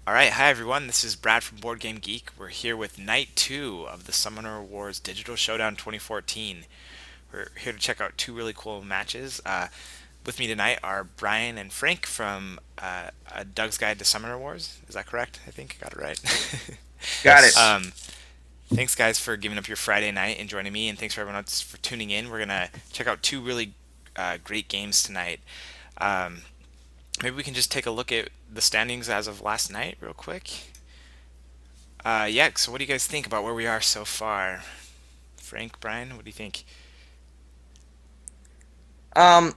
All right, hi everyone. This is Brad from Board Game Geek. We're here with night two of the Summoner Wars Digital Showdown 2014. We're here to check out two really cool matches. With me tonight are Brian and Frank from Doug's Guide to Summoner Wars. Is that correct? I think I got it right. Got it. Yes. Thanks, guys, for giving up your Friday night and joining me, and thanks for everyone else for tuning in. We're gonna check out two really great games tonight. Um, Maybe we can just take a look at the standings as of last night, real quick. Yeah, so what do you guys think about where we are so far? Frank, Brian, what do you think? Um,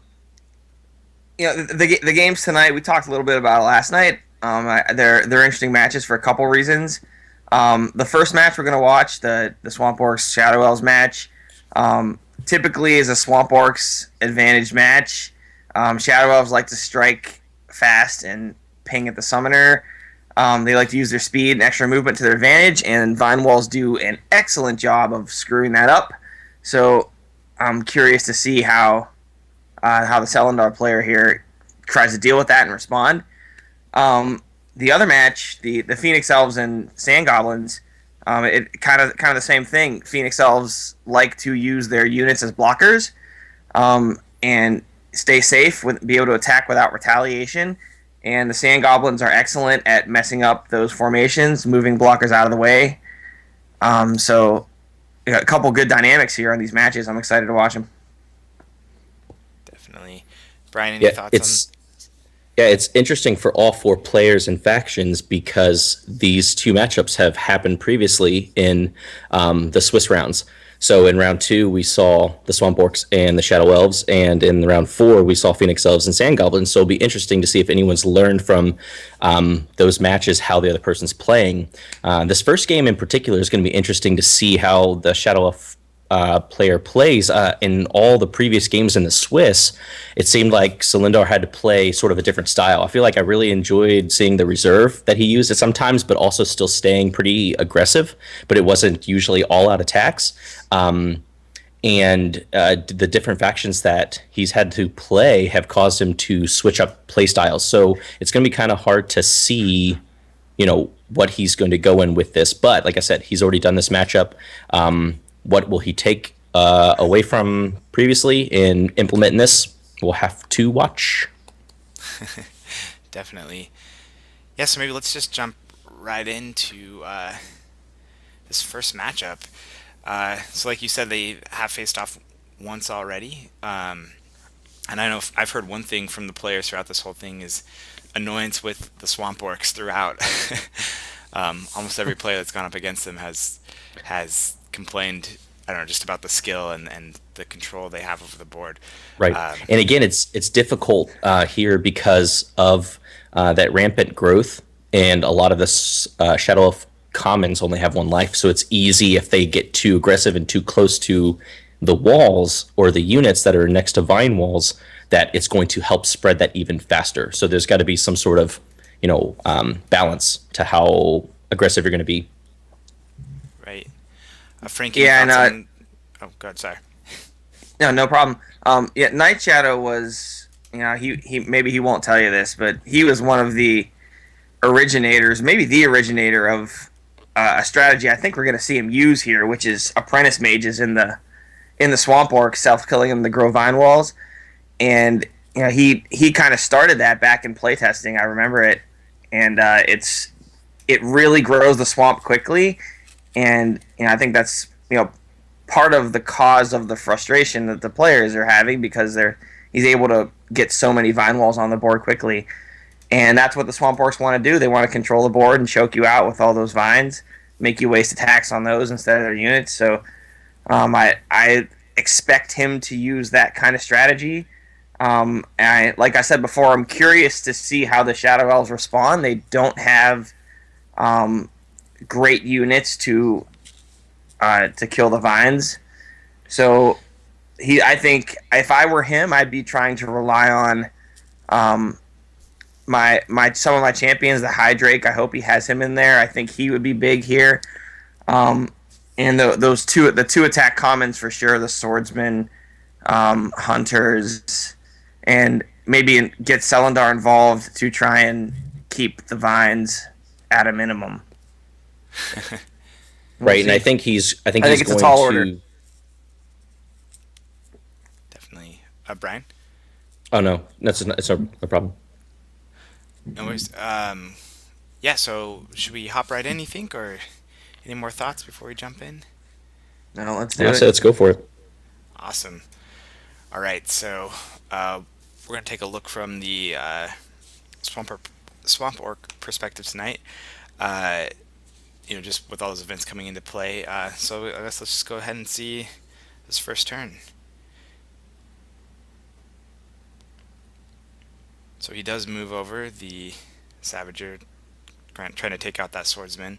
the games tonight. We talked a little bit about it last night. They're interesting matches for a couple reasons. The first match we're gonna watch, the Swamp Orcs Shadow Elves match, typically is a Swamp Orcs advantage match. Shadow Elves like to strike fast and ping at the summoner. They like to use their speed and extra movement to their advantage, and Vine Walls do an excellent job of screwing that up. So I'm curious to see how the Selendar player here tries to deal with that and respond. The other match, the Phoenix Elves and Sand Goblins, it kind of the same thing. Phoenix Elves like to use their units as blockers, and stay safe, be able to attack without retaliation. And the Sand Goblins are excellent at messing up those formations, moving blockers out of the way. So we got a couple good dynamics here on these matches. I'm excited to watch them. Definitely. Brian, any Yeah, thoughts on? it's interesting for all four players and factions because these two matchups have happened previously in the Swiss rounds. So in round two, we saw the Swamp Orcs and the Shadow Elves, and in round four, we saw Phoenix Elves and Sand Goblins. So it'll be interesting to see if anyone's learned from those matches how the other person's playing. This first game in particular is going to be interesting to see how the Shadow Elf player plays. In all the previous games in the Swiss, it seemed like Selindar had to play sort of a different style. I feel like I really enjoyed seeing the reserve that he used at sometimes, but also still staying pretty aggressive. But it wasn't usually all out attacks. And the different factions that he's had to play have caused him to switch up play styles. So it's going to be kind of hard to see, what he's going to go in with this. But like I said, he's already done this matchup. What will he take away from previously and implement in this? We'll have to watch. Definitely. Yeah, so maybe let's just jump right into this first matchup. So, like you said, they have faced off once already. And I know I've heard one thing from the players throughout this whole thing is annoyance with the Swamp Orcs throughout. Almost every player that's gone up against them has complained. I don't know, just about the skill and the control they have over the board. Right. Um, And again, it's difficult here because of that rampant growth, and a lot of this Shadow Elf commons only have one life, so it's easy if they get too aggressive and too close to the walls or the units that are next to vine walls, that it's going to help spread that even faster. So there's got to be some sort of balance to how aggressive you're going to be. right. Frank, any Yeah, and thoughts on? Oh, God, sorry. no, no problem. Yeah, Night Shadow was, he maybe he won't tell you this, but he was one of the originators, maybe the originator of a strategy I think we're going to see him use here, which is apprentice mages in the Swamp Orc, self killing them to grow vine walls, and he kind of started that back in playtesting. I remember it, and it really grows the swamp quickly, and I think that's part of the cause of the frustration that the players are having because he's able to get so many vine walls on the board quickly, and that's what the Swamp Orcs want to do. They want to control the board and choke you out with all those vines, make you waste attacks on those instead of their units. So I expect him to use that kind of strategy. Like I said before, I'm curious to see how the Shadow Elves respond. They don't have um, great units to kill the vines. So I think if I were him, I'd be trying to rely on um, my some of my champions. The Hydrake, I hope he has him in there. I think he would be big here. Um, and the two attack commons for sure. The swordsman, hunters, and maybe get Selendar involved to try and keep the vines at a minimum. We'll Right, and see. I think I think he's it's a going tall order. to. Definitely. Brian? Oh no, it's no problem. No worries. Yeah, so should we hop right in, you think, or any more thoughts before we jump in? No, let's do I say it. let's go for it. Awesome. All right, so we're going to take a look from the swamp, or, swamp orc perspective tonight. Uh, just with all those events coming into play. So I guess let's just go ahead and see this first turn. So he does move over the Savager, trying to take out that swordsman.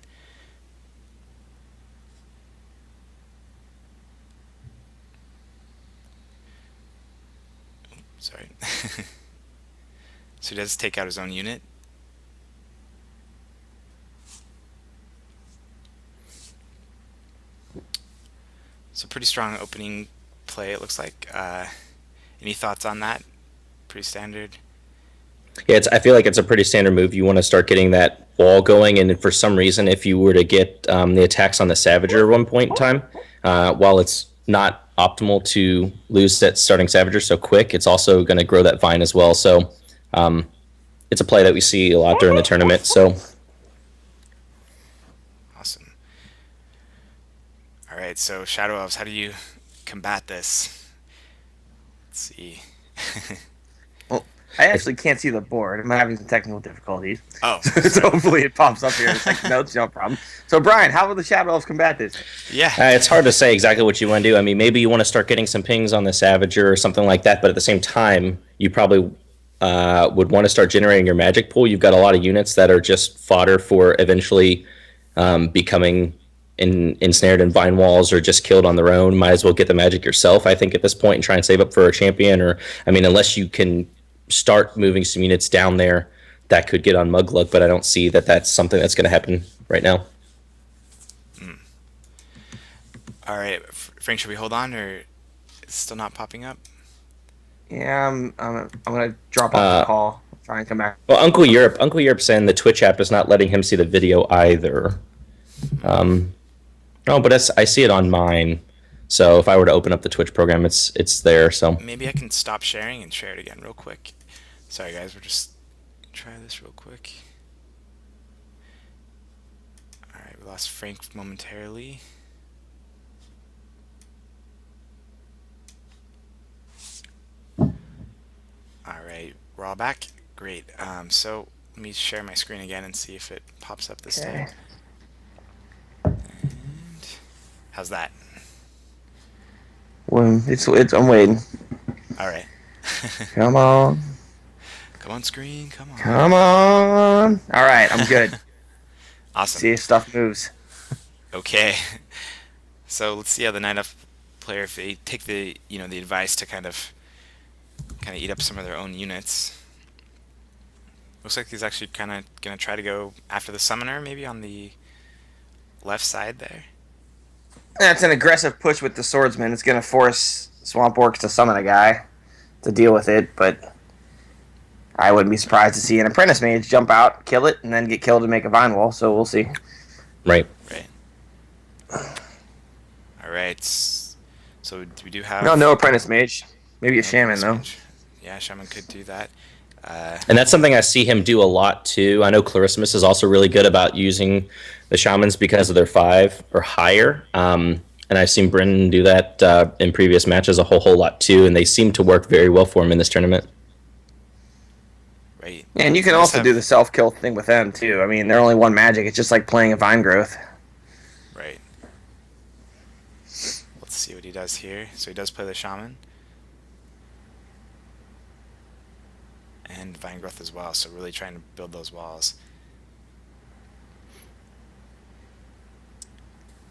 Sorry. So he does take out his own unit. So pretty strong opening play, it looks like. Any thoughts on that? Pretty standard. Yeah, I feel like it's a pretty standard move. You want to start getting that wall going, and for some reason, if you were to get the attacks on the Savager at one point in time, while it's not optimal to lose that starting Savager so quick, it's also going to grow that vine as well. So it's a play that we see a lot during the tournament. So Awesome. All right, so Shadow Elves, how do you combat this? Let's see. Well, I actually can't see the board. I'm having some technical difficulties. Oh, So sorry. hopefully it pops up here in a second. No, it's no problem. So, Brian, how will the Shadow Elves combat this? Yeah. it's hard to say exactly what you want to do. I mean, maybe you want to start getting some pings on the Savager or something like that, but at the same time, you probably would want to start generating your magic pool. You've got a lot of units that are just fodder for eventually becoming ensnared in vine walls or just killed on their own. Might as well get the magic yourself, I think, at this point and try and save up for a champion. Or, I mean, unless you can start moving some units down there that could get on Mugluck, but I don't see that that's something that's going to happen right now. All right, Frank, should we hold on, or it's still not popping up? Yeah, I'm going to drop off the call. Try and come back. Well, Uncle Europe saying the Twitch app is not letting him see the video either. No, but I see it on mine. So if I were to open up the Twitch program, it's there. So Maybe I can stop sharing and share it again real quick. Sorry, guys, we're just try this real quick. All right, we lost Frank momentarily. All right, we're all back. Great. So let me share my screen again and see if it pops up this Okay. time. And how's that? Well, I'm waiting. All right. Come on. Come on, screen. Come on. Come on. All right, I'm good. Awesome. See if stuff moves. Okay. So let's see how the 9F player, if they take the advice to kind of eat up some of their own units. Looks like he's actually kind of gonna try to go after the summoner, maybe on the left side there. That's an aggressive push with the swordsman. It's going to force Swamp Orcs to summon a guy to deal with it, but I wouldn't be surprised to see an apprentice mage jump out, kill it, and then get killed and make a vine wall. So we'll see. right. Right. All right. So we do have No apprentice mage. Maybe a no shaman though. mage. Yeah, shaman could do that. And that's something I see him do a lot too. I know Clarismus is also really good about using the shamans because of their 5 or higher. And I've seen Brennan do that in previous matches a whole lot too, and they seem to work very well for him in this tournament. Right. And you can also do the self kill thing with them too. I mean, they're only 1 magic. It's just like playing a vine growth. Right. Let's see what he does here. So he does play the shaman. And vine growth as well, so really trying to build those walls.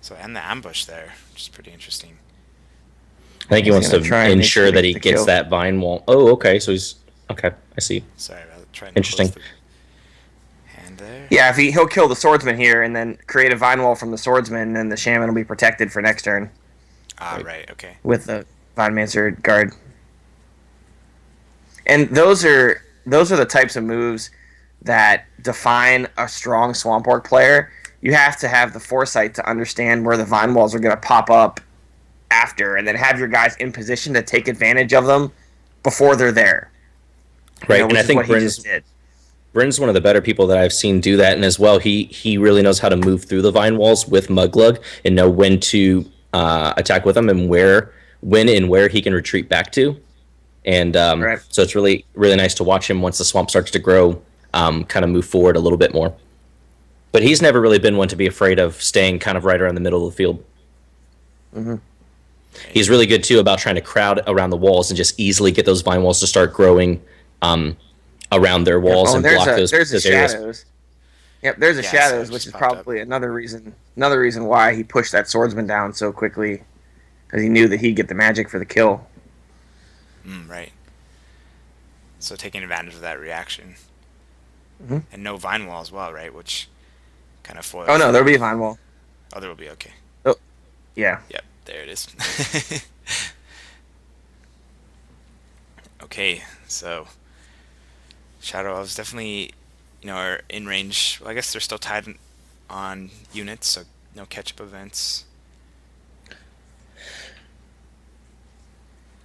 So, and the ambush there, which is pretty interesting. I think he wants gonna to try and make ensure sure that he he gets the gets kill. that vine wall. Oh, okay. So he's okay. I see. Sorry about trying to Interesting. close the hand there. Yeah, if he'll kill the swordsman here and then create a vine wall from the swordsman, and the shaman will be protected for next turn Ah, right, okay. with the vine mancer guard. And those are the types of moves that define a strong Swamp Orc player, you have to have the foresight to understand where the vine walls are going to pop up after, and then have your guys in position to take advantage of them before they're there. Right, and I Which is what think he just did. Bryn's one of the better people that I've seen do that, and as well, he really knows how to move through the vine walls with Muglug and know when to attack with them and when and where he can retreat back to. And Right. so it's really nice to watch him once the swamp starts to grow, kind of move forward a little bit more. But he's never really been one to be afraid of staying kind of right around the middle of the field. Mm-hmm. He's really good too about trying to crowd around the walls and just easily get those vine walls to start growing um, around their Yep. walls Oh, and block there's a those areas. shadows. Yep, there's a Yeah, so shadows, it which just is popped up. probably another reason why he pushed that swordsman down so quickly, because he knew that he'd get the magic for the kill. Right. So taking advantage of that reaction. Mm-hmm. And no vine wall as well, right? Which kind of Oh foils no, there'll the. be a vine wall. Oh, there will be, okay. Oh yeah. Yep, there it is. Okay, so Shadow Elves definitely, are in range. Well, I guess they're still tied on units, so no catch-up events.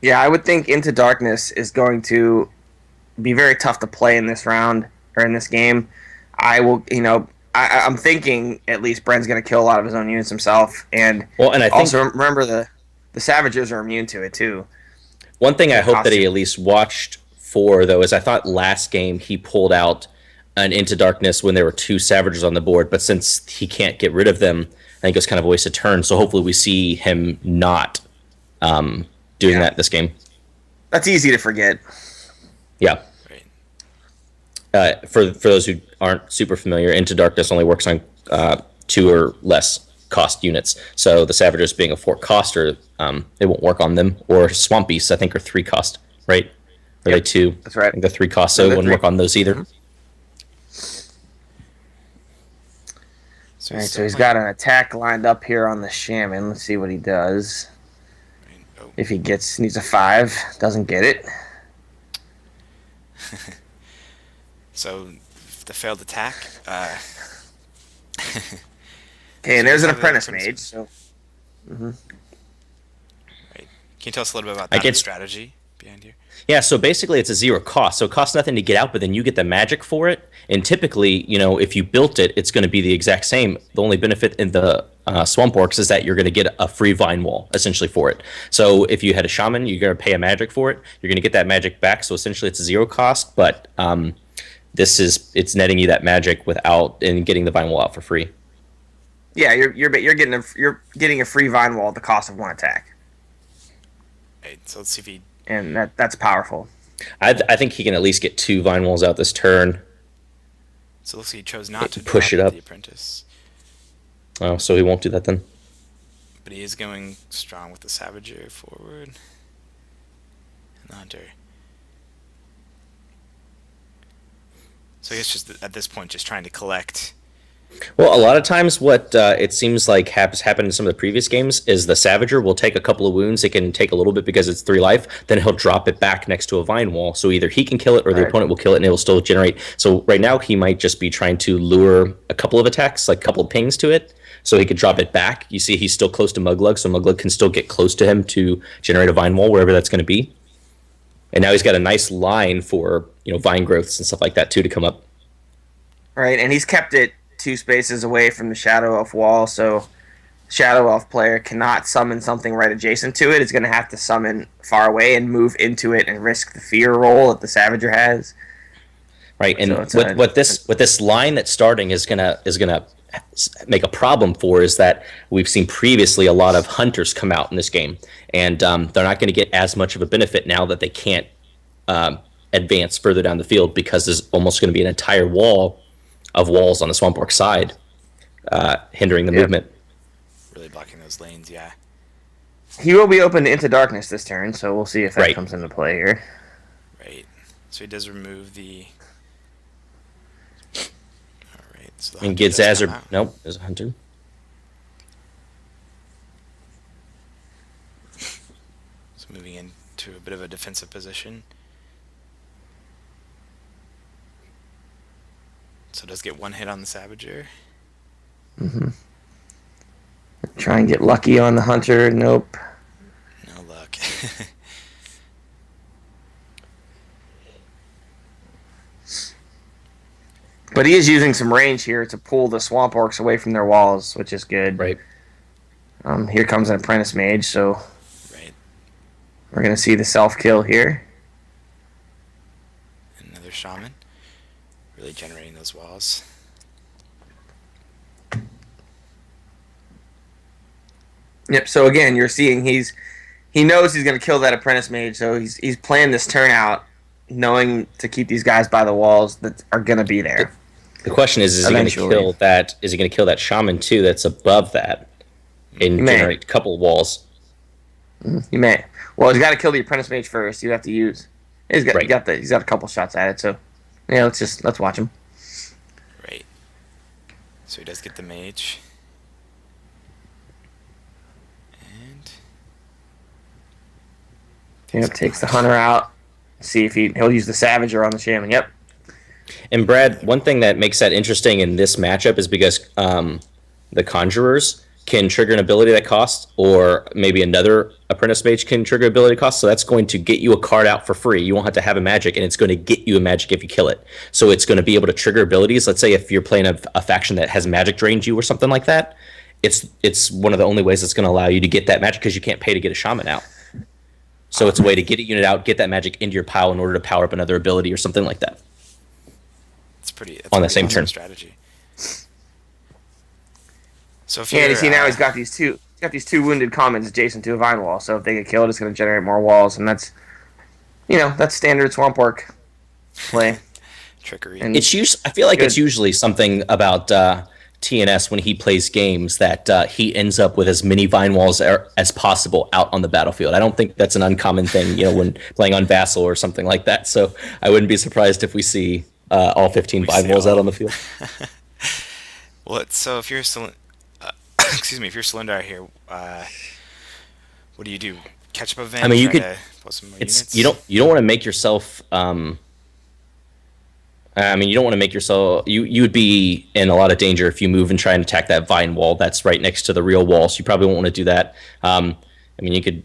Yeah, I would think Into Darkness is going to be very tough to play in this round or in this game. I will, I'm thinking at least Bren's going to kill a lot of his own units himself, and Well, and I also think remember the Savagers are immune to it too. one thing I Their hope that he costume. at least watched for, though, is I thought last game he pulled out an Into Darkness when there were two Savages on the board, but since he can't get rid of them, I think it was kind of a waste of turn. So hopefully we see him not doing Yeah, that this game. that's easy to forget. Yeah. Right. For those who aren't super familiar, Into Darkness only works on two or less cost units. So the Savagers being a 4 coster, it won't work on them. Or Swamp Beasts, I think, are 3 cost, right? Are they Yep, 2? that's I right. think they're 3 cost, so No, it they're wouldn't three. work on those either. Mhm. So All he's right, so still he's playing. got an attack lined up here on the Shaman. Let's see what he does. Right. Oh, If he needs a 5, doesn't get it. so the failed attack. Okay, So and he there's does an have the apprentice apprentice. mage. So, mhm. Right. Can you tell us a little bit about I that and the guess strategy behind here? Yeah, so basically it's a 0 cost. So it costs nothing to get out, but then you get the magic for it. And typically, if you built it, it's going to be the exact same. The only benefit in the Swamp Orcs is that you're going to get a free vine wall essentially for it. So if you had a shaman, you're going to pay a magic for it. You're going to get that magic back. So essentially it's a 0 cost, but it's netting you that magic without and getting the vine wall out for free. Yeah, you're getting a free vine wall at the cost of 1 attack, Right. So let's see if he. and that's powerful. I think he can at least get 2 vine walls out this turn. So it looks like he chose not to Push drop it up. the apprentice, Oh, so he won't do that then. but he is going strong with the Savager forward and the Hunter. So I guess just at this point, just trying to collect. Well, a lot of times, what it seems like has happened in some of the previous games is the Savager will take a couple of wounds. It can take a little bit because it's 3 life. Then he'll drop it back next to a vine wall. So either he can kill it or the Right. opponent will kill it, and it will still generate. So right now, he might just be trying to lure a couple of attacks, like a couple of pings to it, so he could drop it back. You see, he's still close to Muglug, so Muglug can still get close to him to generate a vine wall wherever that's going to be. And now he's got a nice line for vine growths and stuff like that too to come up. Right, and he's kept it 2 spaces away from the Shadow Elf wall, so Shadow Elf player cannot summon something right adjacent to it. It's going to have to summon far away and move into it and risk the fear roll that the Savager has. Right, So and it's what this line that's starting is gonna make a problem for is that we've seen previously a lot of hunters come out in this game, and they're not going to get as much of a benefit now that they can't advance further down the field because there's almost going to be an entire wall of walls on the Swamp Orc side hindering the Yep. movement. Really blocking those lanes, yeah. He will be open into darkness this turn, so we'll see if that Right. comes into play here. Right. So he does remove the. All right. So the I mean, hunter does come Gidzazzer, out. nope, there's a hunter. So moving into a bit of a defensive position. So it does get one hit on the Savager. Try and get lucky on the hunter. Nope. No luck. But he is using some range here to pull the swamp orcs away from their walls, which is good. Right. Here comes an apprentice mage, so Right. we're gonna see the self kill here. Another shaman. Really generating those walls. Yep. So again, you're seeing he knows he's gonna kill that apprentice mage, so he's playing this turn out, knowing to keep these guys by the walls that are gonna be there. The question is he going to Eventually. kill that? Is he going to kill that shaman too? That's above that, and He may. generate a couple of walls. You may. Well, he's got to kill the apprentice mage first. You have to use. He's got Right. he's got a couple shots at it. So yeah, let's watch him. Right. So he does get the mage. And Yep, takes the hunter out. See if he'll use the savager on the shaman. Yep. And Brad, one thing that makes that interesting in this matchup is because the conjurers can trigger an ability that costs, or maybe another apprentice mage can trigger ability cost. So that's going to get you a card out for free. You won't have to have a magic, and it's going to get you a magic if you kill it. So it's going to be able to trigger abilities. Let's say if you're playing a faction that has magic drained you or something like that, it's one of the only ways that's going to allow you to get that magic, because you can't pay to get a shaman out. So it's a way to get a unit out, get that magic into your pile in order to power up another ability or something like that. that's On the pretty same awesome turn. strategy. So if Yeah, and you're, you see now he's got these two wounded commons adjacent to a vine wall. So if they get killed, it's going to generate more walls, and that's standard swamp orc play. trickery. And I feel like it's Good. usually something about TNS when he plays games that he ends up with as many vine walls as possible out on the battlefield. I don't think that's an uncommon thing, when playing on Vassal or something like that. So I wouldn't be surprised if we see all 15 We vine see walls all out of on the field. Well, so if you're excuse me, if you're Cylinder out here, what do you do? Catch up event? I mean, you try could. to pull some more It's units? you don't want to make yourself. I mean, you don't want to make yourself. You would be in a lot of danger if you move and try and attack that vine wall that's right next to the real wall. So you probably won't want to do that. I mean, you could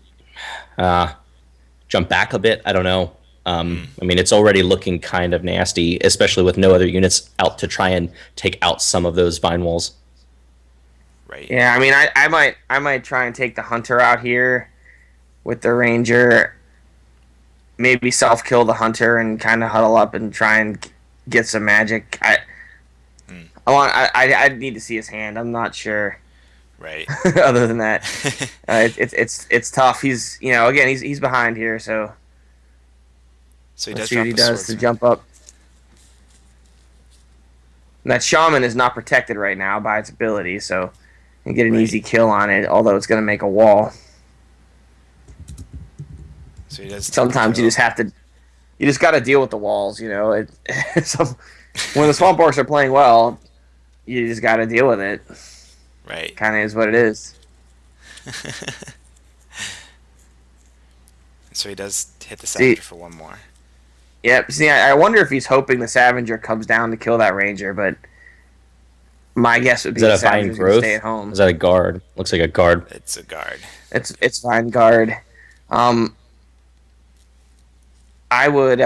jump back a bit. I don't know. I mean, it's already looking kind of nasty, especially with no other units out to try and take out some of those vine walls. Right. Yeah, I mean, I might try and take the hunter out here with the ranger. Maybe self kill the hunter and kind of huddle up and try and get some magic. I need to see his hand. I'm not sure. Right. Other than that, it's tough. He's again he's behind here, so So he let's does see drop what he a does to swordsman. jump up. And that shaman is not protected right now by its ability, so you get an Right. easy kill on it. Although it's going to make a wall. So he does. take the Sometimes you kill. just have to. You just got to deal with the walls. When the swamp orcs are playing well, you just got to deal with it. Right. Kind of is what it is. So he does hit the See- Savager for one more. Yep. See, I wonder if he's hoping the Savager comes down to kill that Ranger, but my guess would be Is that the a vine Savager's gonna growth? stay at home. Is that a guard? Looks like a guard. It's a guard. It's Vine Guard. I would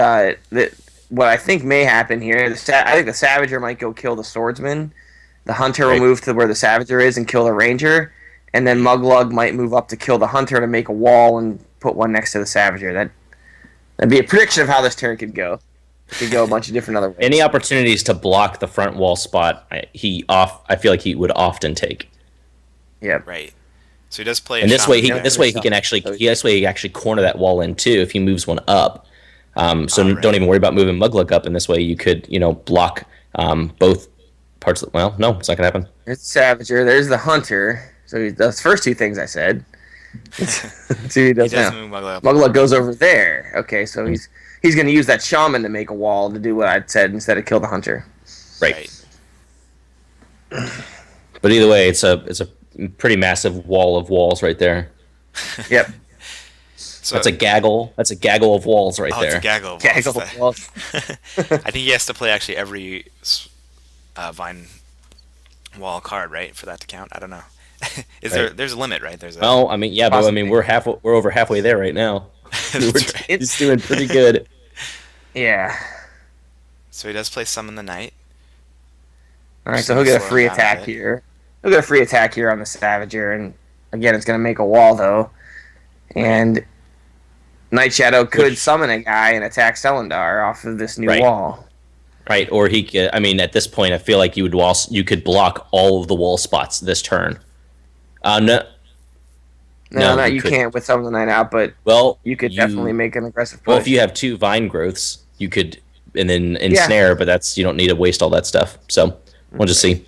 what I think may happen here. I think the Savager might go kill the Swordsman. The Hunter Right. will move to where the Savager is and kill the Ranger, and then Muglug might move up to kill the Hunter to make a wall and put one next to the Savager. That'd be a prediction of how this turn could go. It could go a bunch of different other ways. Any opportunities to block the front wall spot, I feel like he would often take. Yep. Right. So he does play. And a this way, shaman there. this way he can actually corner that wall in too if he moves one up. So Right. don't even worry about moving Muglug up. And this way you could block both parts. Well, no, it's not gonna happen. There's the Savager. There's the Hunter. So those first two things I said. See what he does He does now. move Muggle up. Muglug goes over there. Okay, so he's going to use that shaman to make a wall to do what I'd said instead of kill the hunter. Right. But either way, it's a pretty massive wall of walls right there. Yep. So That's a gaggle. That's a gaggle of walls right oh, there. it's a gaggle. Gaggle What's of walls. that? I think he has to play actually every Vine Wall card, right? For that to count. I don't know. Is there? Right. There's a limit, right? There's a. Well, I mean, yeah, but I mean, Possibly. we're over halfway there right now. That's right. He's doing pretty good. Yeah. So he does play Summon the Knight, All which right, is so going he'll to get a slow him free down a attack bit. here. He'll get a free attack here on the Savager, and again, it's going to make a wall though. Right. And Night Shadow could Which, summon a guy and attack Selendar off of this new right, wall. Right. right, or he could. I mean, at this point, I feel like you could block all of the wall spots this turn. No, No, no, no, you you couldn't. can't with Summon the Night out, but Well, you could definitely make an aggressive well, if you push. have two vine growths, you could, and then Yeah. ensnare, but that's you don't need to waste all that stuff. So we'll just Right. see.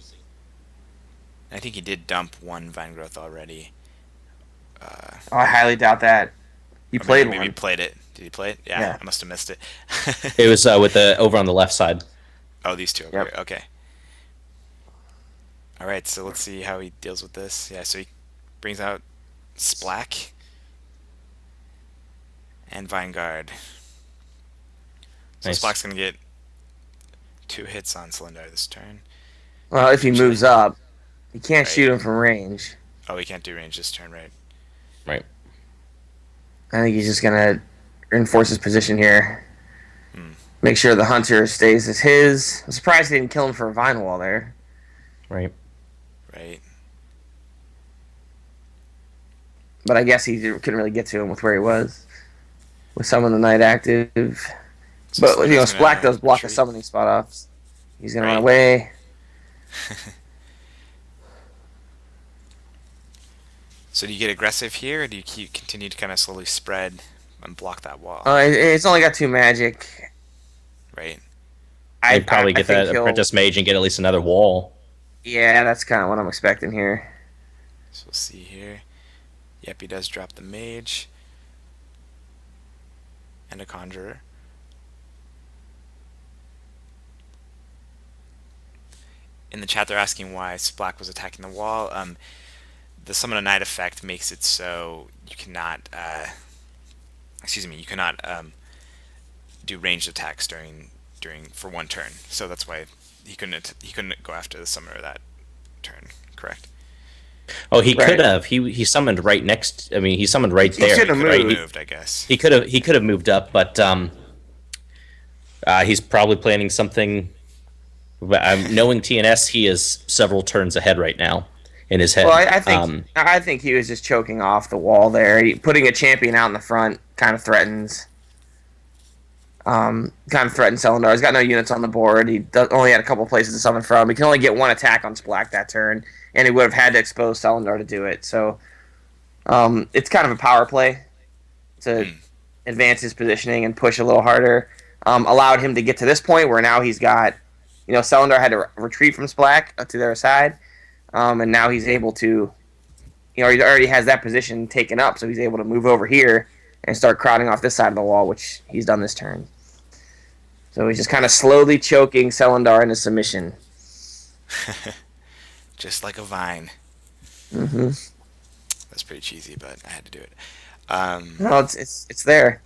I think he did dump one Vine Growth already. Oh, I highly doubt that. He Or maybe, played maybe he one. played it. Did he play it? Yeah, Yeah. I must have missed it. It was with the over on the left side. Oh, these two over Yep. here. Okay. All right, so let's see how he deals with this. Yeah, so he brings out Splack and Vinegard. So Nice. Splack's going to get 2 hits on Cylinder this turn. Well, if he Potentially. moves up, he can't Right. shoot him from range. Oh, he can't do range this turn, right? Right. I think he's just gonna enforce his position here. Hmm. Make sure the hunter stays as his. I'm surprised he didn't kill him for a vine wall there. Right. Right. But I guess he couldn't really get to him with where he was. With Summon the Night active. So But, Cylinder's Splack gonna does block a retreat. summoning spot off. He's gonna run Right. away. So do you get aggressive here, or do you continue to kind of slowly spread and block that wall? It's only got 2 magic. Right. They'd probably I get think that he'll. apprentice mage and get at least another wall. Yeah, that's kind of what I'm expecting here. So we'll see here. Yep, he does drop the mage and a conjurer. In the chat, they're asking why Splack was attacking the wall. The summon a night effect makes it so you cannot, excuse me, you cannot do ranged attacks during for one turn. So that's why he couldn't go after the summoner that turn. Correct. Oh, he could Right. have. He summoned right next. I mean, he summoned right He there. should have Could have moved. moved, I guess. He could have moved up, but he's probably planning something. Knowing TNS, he is several turns ahead right now in his head. Well, I think he was just choking off the wall there. Putting a champion out in the front kind of threatens. Kind of threatens Selendar. He's got no units on the board. Only had a couple places to summon from. He can only get one attack on Splack that turn, and he would have had to expose Selendar to do it. So, it's kind of a power play to advance his positioning and push a little harder. Allowed him to get to this point where now he's got, Selendar had to retreat from Splack to their side, and now he's able to, he already has that position taken up, so he's able to move over here and start crowding off this side of the wall, which he's done this turn. So he's just kind of slowly choking Selendar into submission. Just like a vine. Mm-hmm. That's pretty cheesy, but I had to do it. No, it's there.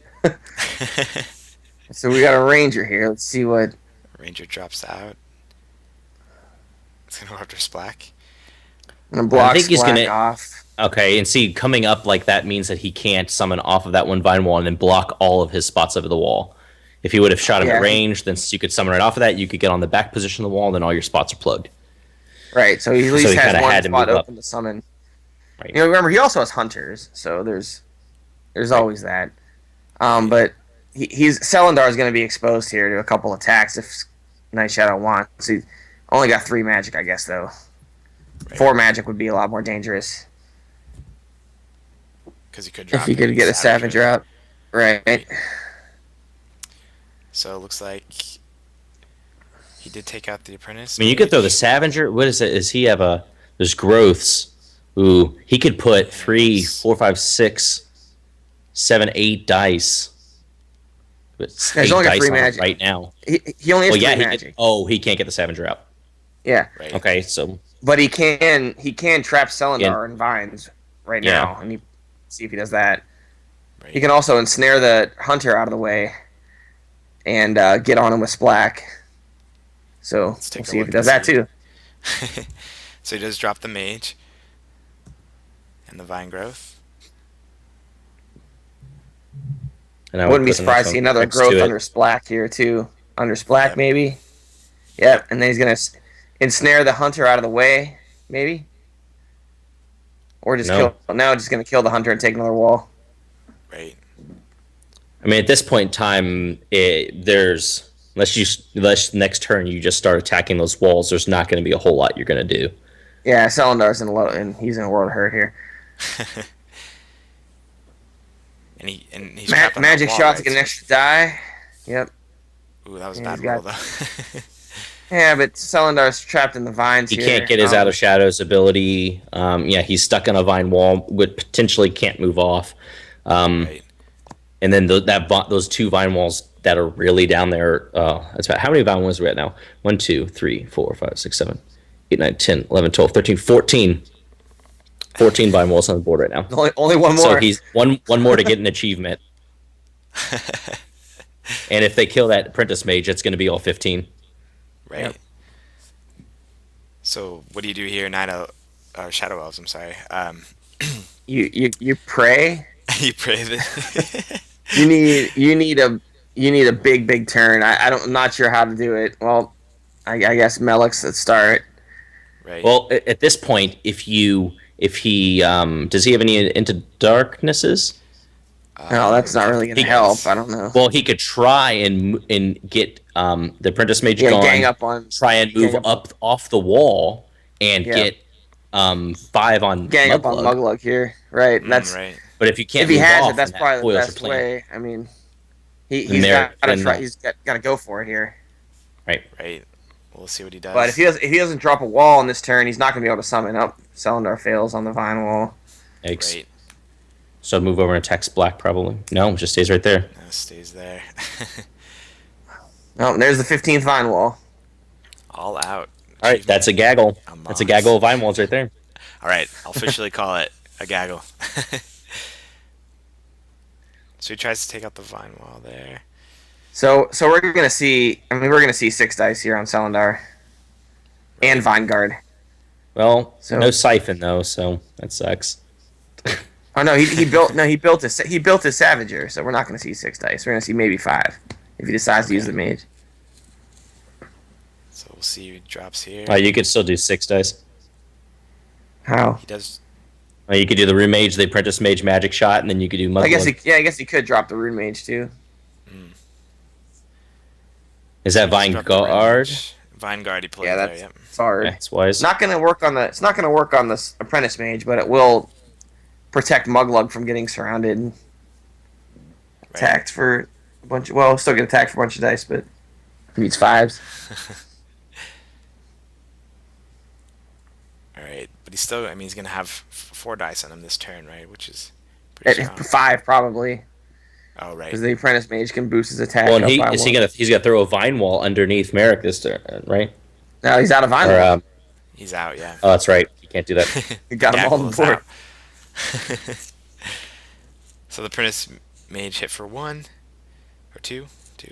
So we got a ranger here. Let's see what. Ranger drops out. It's gonna go after Splack. I'm gonna block think he's Splack gonna- off. Okay, and see, coming up like that means that he can't summon off of that one vine wall and then block all of his spots over the wall. If he would have shot him Yeah. at range, then you could summon right off of that. You could get on the back position of the wall, and then all your spots are plugged. Right, so he at So least he has kinda one had to spot move up. open to summon. Right. Remember he also has hunters, so there's always that. But he's Selendar is going to be exposed here to a couple attacks if Night Shadow wants. He only got 3 magic, I guess, though. Right. 4 magic would be a lot more dangerous Because he could drop if you could the get a Savager out. Right. So it looks like he did take out the apprentice. I mean, you could throw the Scavenger. What is it? Is he have a? There's growths. Ooh, he could put 3, 4, 5, 6, 7, 8 dice. But He's only got 3 on it magic. right now. He only has Well, 3 yeah, magic. he can't get the Scavenger out. Yeah, Right. Okay, so but he can trap Selendar Yeah. in vines right Yeah. now, and see if he does that. Right. He can also ensnare the hunter out of the way and get on him with Splack. So Let's we'll take a see if he look and does that see. too. So he does drop the mage and the vine growth. And I would Wouldn't be put the next surprised to one see another next to growth it. under Splack here too. Under Splack Yep. maybe. Yep. Yep, and then he's gonna ensnare the hunter out of the way, maybe, or just No. kill. No, just gonna kill the hunter and take another wall. Right. I mean, at this point in time, there's unless next turn you just start attacking those walls, there's not going to be a whole lot you're going to do. Yeah, Celandar's in a lot, and he's in a world of hurt here. And he's trapped on that Magic wall, shot to right? get an extra die. Yep. Ooh, that was a And bad he's roll got. though. Yeah, but Celandar's trapped in the vines He can't here. get his out of shadows ability. Yeah, he's stuck on a vine wall, would potentially can't move off. Right. And then those two vine walls that are really down there. That's about, how many vine walls are we at now? 1, 2, 3, 4, 5, 6, 7, 8, 9, 10, 11, 12, 13, 14. 14 vine walls on the board right now. Only one more. So he's one more to get an achievement. And if they kill that apprentice mage, it's going to be all 15. Right. Yep. So what do you do here? Shadow elves. I'm sorry. You pray. You pray that. You need a big turn. I'm not sure how to do it. Well, I guess Melix at start. Right. Well, at this point, if he does he have any into darknesses? No, that's not really gonna help. I don't know. Well, he could try and get the apprentice mage gone. Gang up on. Try and move up off the wall and get 5 on gang up on Muglug here. Right. That's right. But if you can't, if he move has off, it, that's then probably the foils best your plan. way. I mean, he's got to go for it here. Right. Right. We'll see what he does. But if he doesn't drop a wall on this turn, he's not going to be able to summon up. Celandar fails on the vine wall. Eggs. Right. So move over and text black probably. No, it just stays right there. No, stays there. Oh, there's the 15th vine wall. All out. All right, that's a gaggle. Amongst. That's a gaggle of vine walls right there. All right, I'll officially call it a gaggle. So he tries to take out the vine wall there. So we're going to see. I mean, we're going to see 6 dice here on Celandar and Vine Guard. Well, no siphon though, so that sucks. Oh no, he built a Savager, so we're not going to see 6 dice. We're going to see maybe 5 if he decides to use the mage. So we'll see if he drops here. You could still do 6 dice. How? He does. You could do the rune mage, the apprentice mage magic shot, and then you could do. I guess he could drop the rune mage too. Is that Vine Guard? Vine Guard he played that's there, yep. hard. Yeah, it's wise. It's not going to work on the apprentice mage, but it will protect Muglug from getting surrounded and attacked for a bunch. Well, still get attacked for a bunch of dice, but he needs 5s. All right, but he's still. I mean, he's gonna have 4 dice on him this turn, right? Which is pretty strong. 5 probably. Oh right. Because the apprentice mage can boost his attack. Well, and he's gonna throw a vine wall underneath Merrick this turn, right? No, he's out of vine wall. He's out. Yeah. Oh, that's right. You can't do that. He got him all on the board. So the apprentice mage hit for 1 or 2,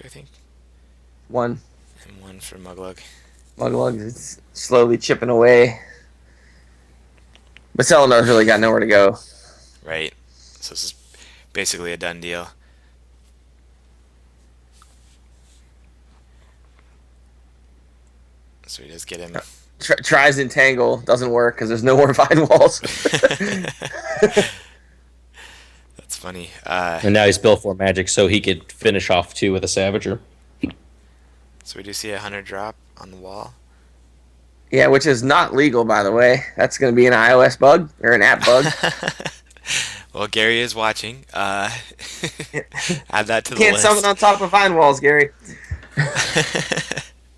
I think. 1. And 1 for Muglug. Muglug is slowly chipping away. But Celandar's really got nowhere to go. Right. So this is basically a done deal. So he does get him. Tries entangle, doesn't work because there's no more vine walls. That's funny. And now he's built for magic, so he could finish off 2 with a Savager. So we do see a 100 drop on the wall. Yeah, which is not legal, by the way. That's going to be an iOS bug or an app bug. Well, Gary is watching. Add that to the Can't list. summon on top of vine walls, Gary.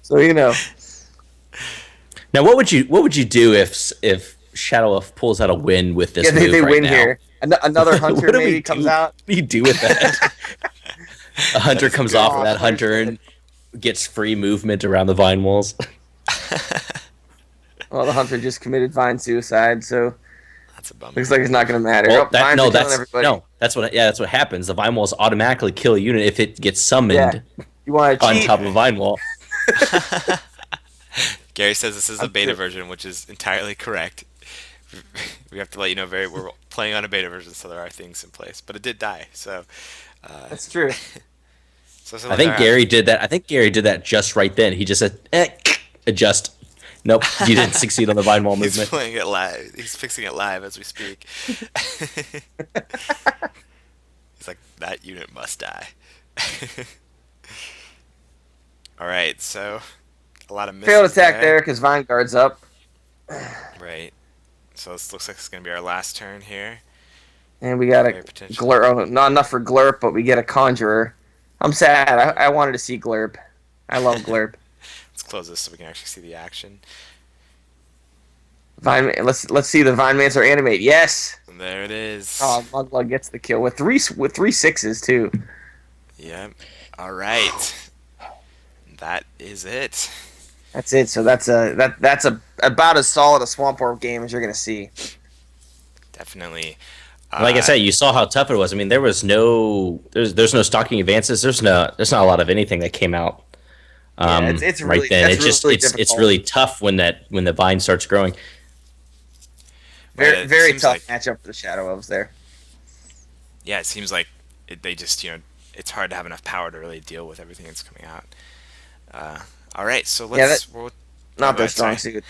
So you know. Now, what would you do if Shadow Elf pulls out a win with this? Yeah, move they right win now? here. Another hunter What do maybe we comes do? out. What do you do with that? A hunter comes off of that hunter and gets free movement around the vine walls. Well, the hunter just committed vine suicide, so That's a bummer. looks like it's not going to matter. Well, That's that's what happens. The vine walls automatically kill a unit if it gets summoned You want to on cheat? top of a vine wall. Gary says this is a I'm beta serious. version, which is entirely correct. We have to let you know we're playing on a beta version, so there are things in place. But it did die, so uh, That's true. so I there think have Gary did that. I think Gary did that just right then. He just said, adjust. Nope, you didn't succeed on the vine wall he's movement. playing it live. He's fixing it live as we speak. He's like, that unit must die. All right, so a lot of Failed misses attack there. there because Vanguard's up, Right. So this looks like it's going to be our last turn here. and we got a Very potentially. Glurp. Oh, not enough for Glurp, but we get a Conjurer. I'm sad. I wanted to see Glurp. I love Glurp. Let's close this so we can actually see the action. Vine. Let's see the Vine Mancer animate. Yes. And there it is. Oh, Muglug gets the kill with three sixes too. Yep. All right. That is it. That's it. So that's about as solid a Swamp Orb game as you're gonna see. Definitely. Like I Uh, said, you saw how tough it was. I mean, there's no stocking advances. There's not a lot of anything that came out Yeah, it's right really then. that's It's just really it's difficult. really tough when the vine starts growing. right. Very It very seems tough like matchup for the Shadow Elves there. yeah. It seems like they just it's hard to have enough power to really deal with everything that's coming out. Uh, all right. So Yeah, that oh, not go their ahead. strong Sorry. suit.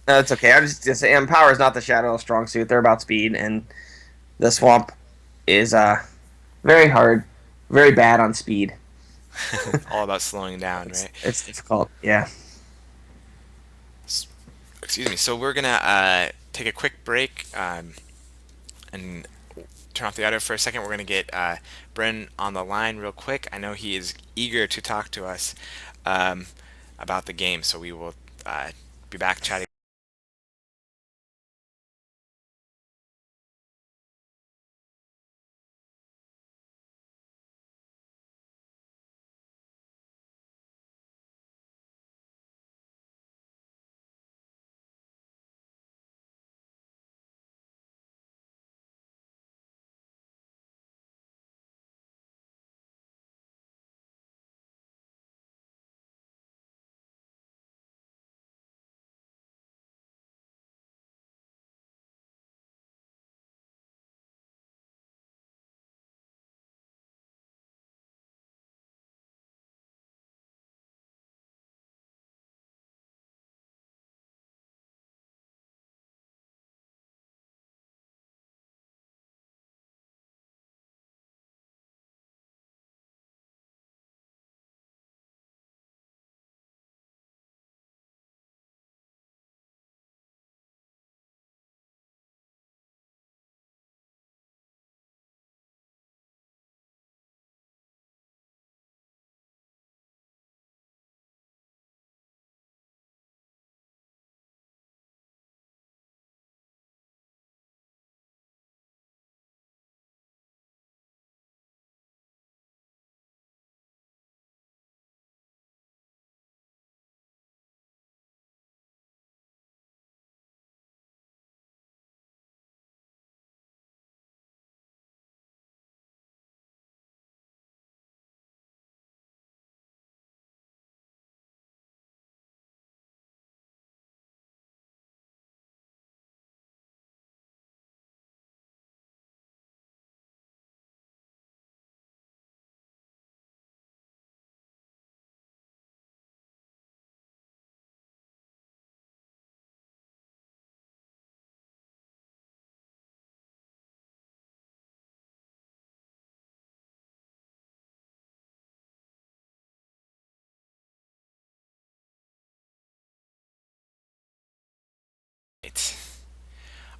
No, that's okay. I'm just saying, power is not the Shadow Elves' strong suit. They're about speed, and the Swamp is very hard, very bad on speed. All about slowing down, It's right? it's difficult. Yeah. S- Excuse me. So we're gonna take a quick break and turn off the audio for a second. We're gonna get Bren on the line real quick. I know he is eager to talk to us um, about the game, so we will be back chatting.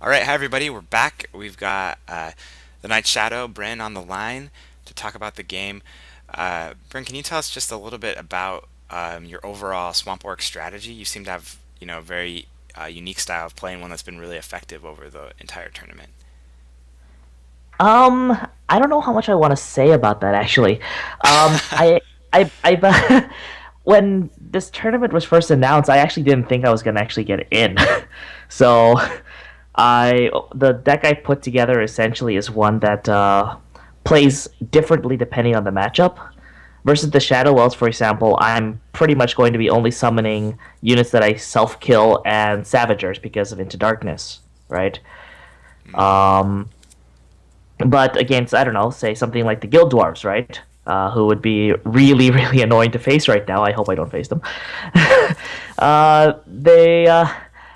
All right, hi everybody. We're back. We've got the Night Shadow, Bren, on the line to talk about the game. Bren, can you tell us just a little bit about your overall Swamp Orc strategy? You seem to have, a very unique style of playing, one that's been really effective over the entire tournament. I don't know how much I want to say about that actually. I when this tournament was first announced, I actually didn't think I was gonna actually get in. So the deck I put together essentially is one that plays differently depending on the matchup. Versus the Shadow Wells, for example, I'm pretty much going to be only summoning units that I self kill and Savagers because of Into Darkness, right? Um, but against, I don't know, say something like the Guild Dwarves, right? Who would be really, really annoying to face right now. I hope I don't face them.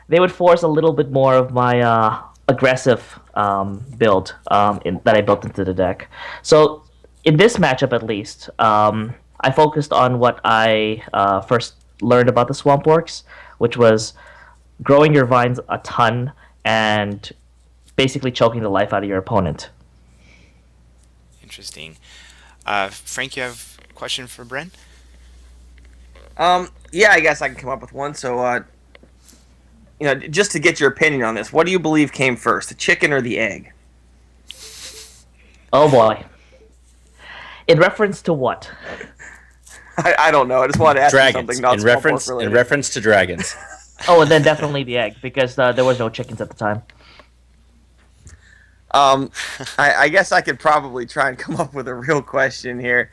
They would force a little bit more of my aggressive build that I built into the deck. So in this matchup, at least, I focused on what I first learned about the Swamp Orcs, which was growing your vines a ton and basically choking the life out of your opponent. Interesting. Frank, you have a question for Bren? Yeah, I guess I can come up with one. So, just to get your opinion on this, what do you believe came first, the chicken or the egg? Oh boy. In reference to what? I don't know. I just wanted to ask you Dragons something not in small pork reference related. in reference to dragons. Oh, and then definitely the egg because there was no chickens at the time. I guess I could probably try and come up with a real question here.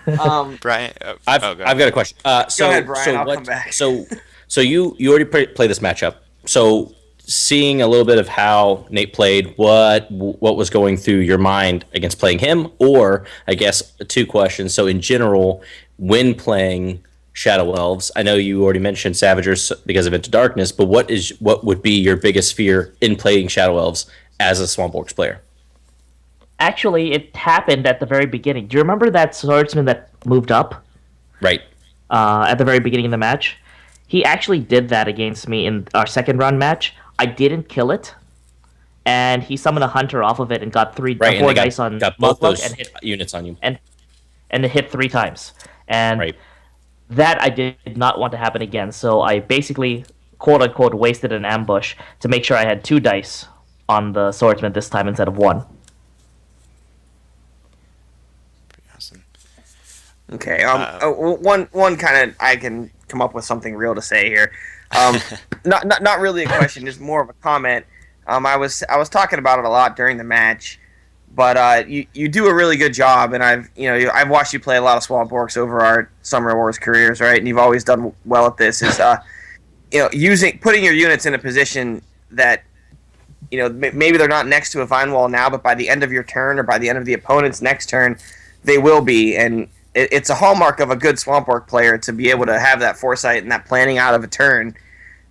Brian? I've Go I've got a question. Go ahead, Brian. I'll come back. So you already play this matchup. So seeing a little bit of how Nate played, what was going through your mind against playing him, or I guess two questions. So in general, when playing Shadow Elves, I know you already mentioned Savagers because of Into Darkness, but what would be your biggest fear in playing Shadow Elves as a Swamp Orcs player? Actually, it happened at the very beginning. Do you remember that swordsman that moved up Right. at the very beginning of the match? He actually did that against me in our second round match. I didn't kill it, and he summoned a hunter off of it and got Right, and four they dice on got both Mukluk those units on you. and and it hit 3 times. And Right. that I did not want to happen again. So I basically, quote unquote, wasted an ambush to make sure I had 2 dice on the swordsman this time instead of one. Awesome. Okay. One kind of I can come up with something real to say here. Not really a question, just more of a comment. I was talking about it a lot during the match, but you do a really good job, and I've watched you play a lot of Swamp Orcs over our Summer Wars careers, right? And you've always done well at this. Is putting your units in a position that maybe they're not next to a vine wall now, but by the end of your turn or by the end of the opponent's next turn, they will be. And it's a hallmark of a good Swamp Orc player to be able to have that foresight and that planning out of a turn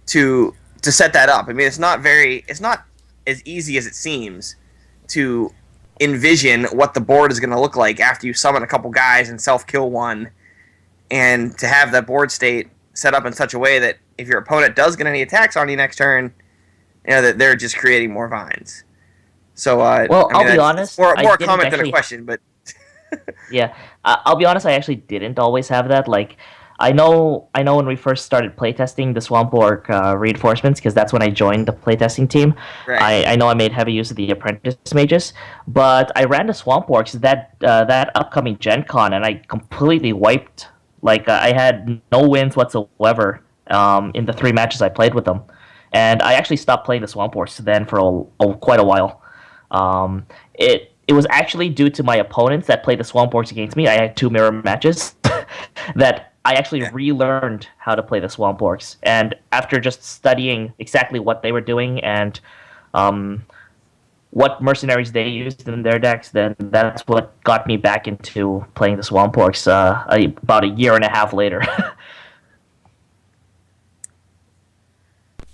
to set that up. I mean, it's not as easy as it seems to envision what the board is going to look like after you summon a couple guys and self kill one, and to have that board state set up in such a way that if your opponent does get any attacks on you next turn, that they're just creating more vines. So, Well, I mean, I'll be that's honest. more I a didn't comment than a actually. question, but Yeah, I'll be honest. I actually didn't always have that. Like, I know when we first started playtesting the Swamp Orc reinforcements, because that's when I joined the playtesting team. right. I know I made heavy use of the apprentice mages, but I ran the Swamp Orcs that upcoming Gen Con, and I completely wiped. Like, I had no wins whatsoever in the 3 matches I played with them, and I actually stopped playing the Swamp Orcs then for quite a while. It was actually due to my opponents that played the Swamp Orcs against me. I had 2 mirror matches that I actually Yeah. relearned how to play the Swamp Orcs. And after just studying exactly what they were doing and um, what mercenaries they used in their decks, then that's what got me back into playing the Swamp Orcs about a year and a half later.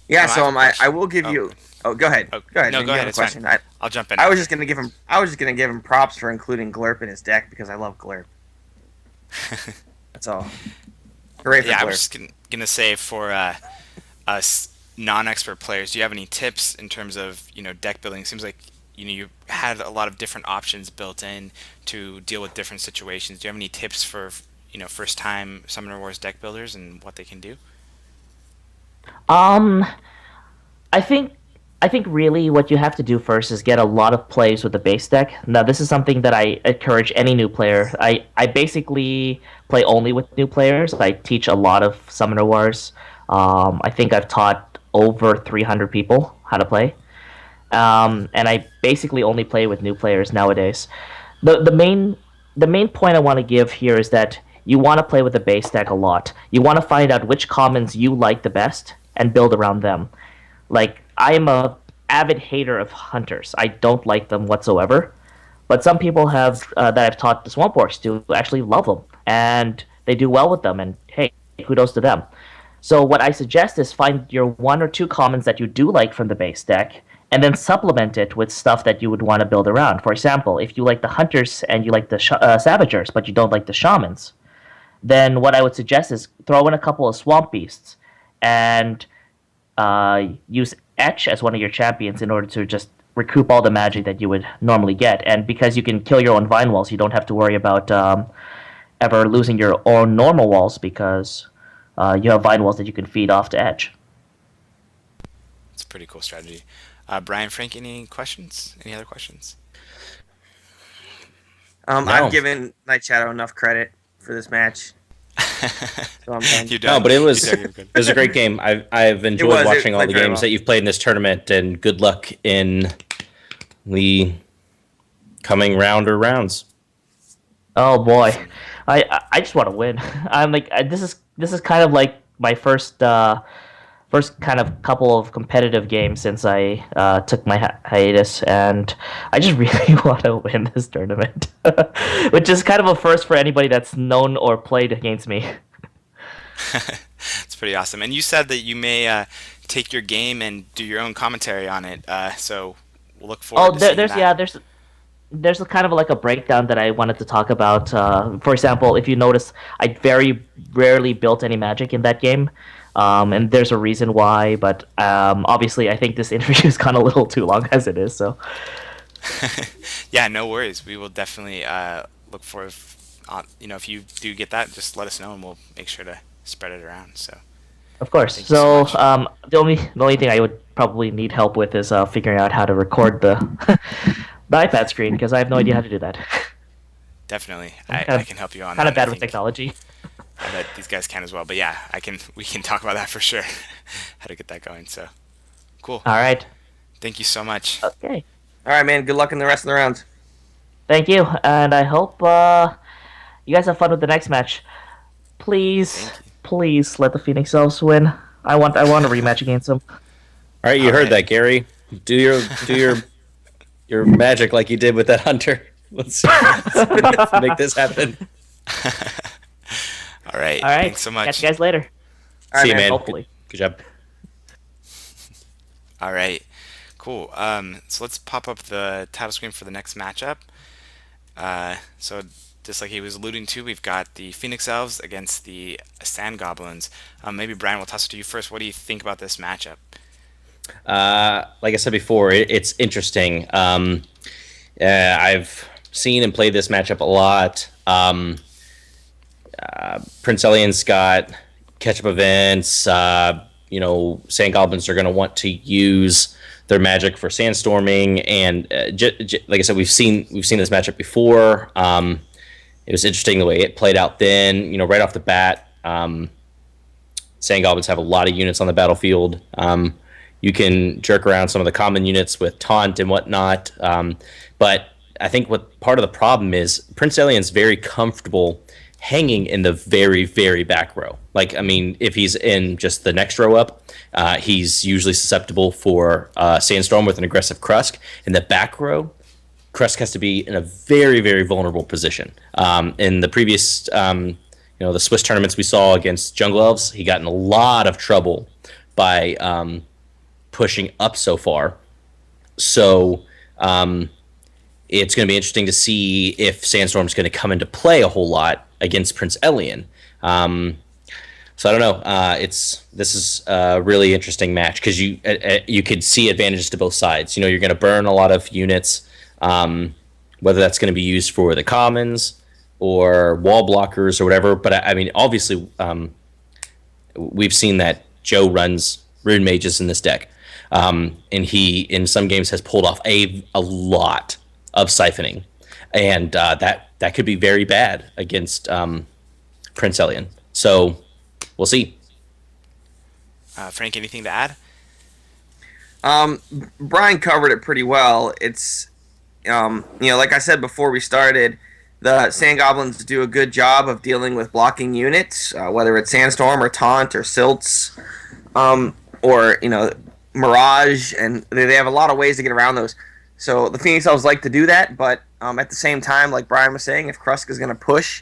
Yeah. I So have a I question. will give Oh, you. Oh, go ahead. oh, Go ahead. no, You go have ahead. a It's fine. question. I'll jump in I was after. just gonna give him. I was just gonna give him props for including Glurp in his deck because I love Glurp. That's all. Hooray for Yeah, I Glurp. was just gonna say for us non-expert players, do you have any tips in terms of deck building? It seems like you had a lot of different options built in to deal with different situations. Do you have any tips for first-time Summoner Wars deck builders and what they can do? um, I think I think really what you have to do first is get a lot of plays with the base deck. Now, this is something that I encourage any new player. I basically play only with new players. I teach a lot of Summoner Wars. I think I've taught over 300 people how to play. And I basically only play with new players nowadays. The main the main point I want to give here is that you want to play with the base deck a lot. You want to find out which commons you like the best and build around them. Like I am a avid hater of hunters. I don't like them whatsoever. But some people have that I've taught the swamp orcs to actually love them, and they do well with them. And hey, kudos to them. So what I suggest is find your one or two commons that you do like from the base deck, and then supplement it with stuff that you would want to build around. For example, if you like the hunters and you like the savagers, but you don't like the shamans, then what I would suggest is throw in a couple of swamp beasts and use Etch as one of your champions in order to just recoup all the magic that you would normally get. And because you can kill your own vine walls, you don't have to worry about ever losing your own normal walls because you have vine walls that you can feed off to Edge. It's a pretty cool strategy. Brian, Frank, any questions? Any other questions? No. I've given Night Shadow enough credit for this match, so I'm done. You No, done? but it You was done? You're good. it was a great game. I've enjoyed was. It watching all played the very games well. that you've played in this tournament, and good luck in the coming round or rounds. Oh boy, I just want to win. I'm like this is kind of like my first kind of couple of competitive games since I took my hiatus, and I just really want to win this tournament, which is kind of a first for anybody that's known or played against me. It's pretty awesome. And you said that you may take your game and do your own commentary on it. So we'll look forward Oh, to seeing there's that. there's a kind of like a breakdown that I wanted to talk about. For example, if you notice, I very rarely built any magic in that game, and there's a reason why. But obviously, I think this interview's gone a little too long as it is. So, Yeah, no worries. We will definitely look for, if you do get that, just let us know and we'll make sure to spread it around. So of course. thank you so So, much. the only thing I would probably need help with is figuring out how to record the the iPad screen because I have no idea how to do that. Definitely, I'm I can help you on kind that. of And bad with technology. I bet these guys can as well. But yeah, we can talk about that for sure. How to get that going. So cool. All right. Thank you so much. Okay. All right, man. Good luck in the rest of the rounds. Thank you, and I hope you guys have fun with the next match. Please, Thank you. please let the Phoenix Elves win. I want a rematch against them. All right, you All heard right. that, Gary. Do your magic like you did with that hunter. Let's make this happen. All right. All right. Thanks so much. Catch you guys later. All right, See you, man. man. Hopefully. Good job. All right. Cool. So let's pop up the title screen for the next matchup. So just like he was alluding to, we've got the Phoenix Elves against the Sand Goblins. Maybe Brian, we'll toss it to you first. What do you think about this matchup? Like I said before, it's interesting. I've seen and played this matchup a lot. Prince Elian's got catch-up events. Sand Goblins are going to want to use their magic for sandstorming, and like I said, we've seen this matchup before. It was interesting the way it played out then. Right off the bat, Sand Goblins have a lot of units on the battlefield. You can jerk around some of the common units with taunt and whatnot, but I think what part of the problem is Prince Elian's very comfortable hanging in the very, very back row. Like, I mean, if he's in just the next row up, he's usually susceptible for Sandstorm with an aggressive Krusk. In the back row, Krusk has to be in a very, very vulnerable position. In the previous, the Swiss tournaments we saw against Jungle Elves, he got in a lot of trouble by pushing up so far. So it's going to be interesting to see if Sandstorm's going to come into play a whole lot against Prince Elian. So I don't know. This is a really interesting match because you could see advantages to both sides. You're going to burn a lot of units, whether that's going to be used for the commons or wall blockers or whatever. But I mean, obviously, we've seen that Joe runs rune mages in this deck, and he in some games has pulled off a lot of siphoning, and that could be very bad against Prince Elian. So we'll see. Frank, anything to add? Brian covered it pretty well. It's, like I said before we started, the Sand Goblins do a good job of dealing with blocking units, whether it's Sandstorm or Taunt or Silts, or Mirage, and they have a lot of ways to get around those. So the Phoenix Elves like to do that, but at the same time, like Brian was saying, if Krusk is going to push,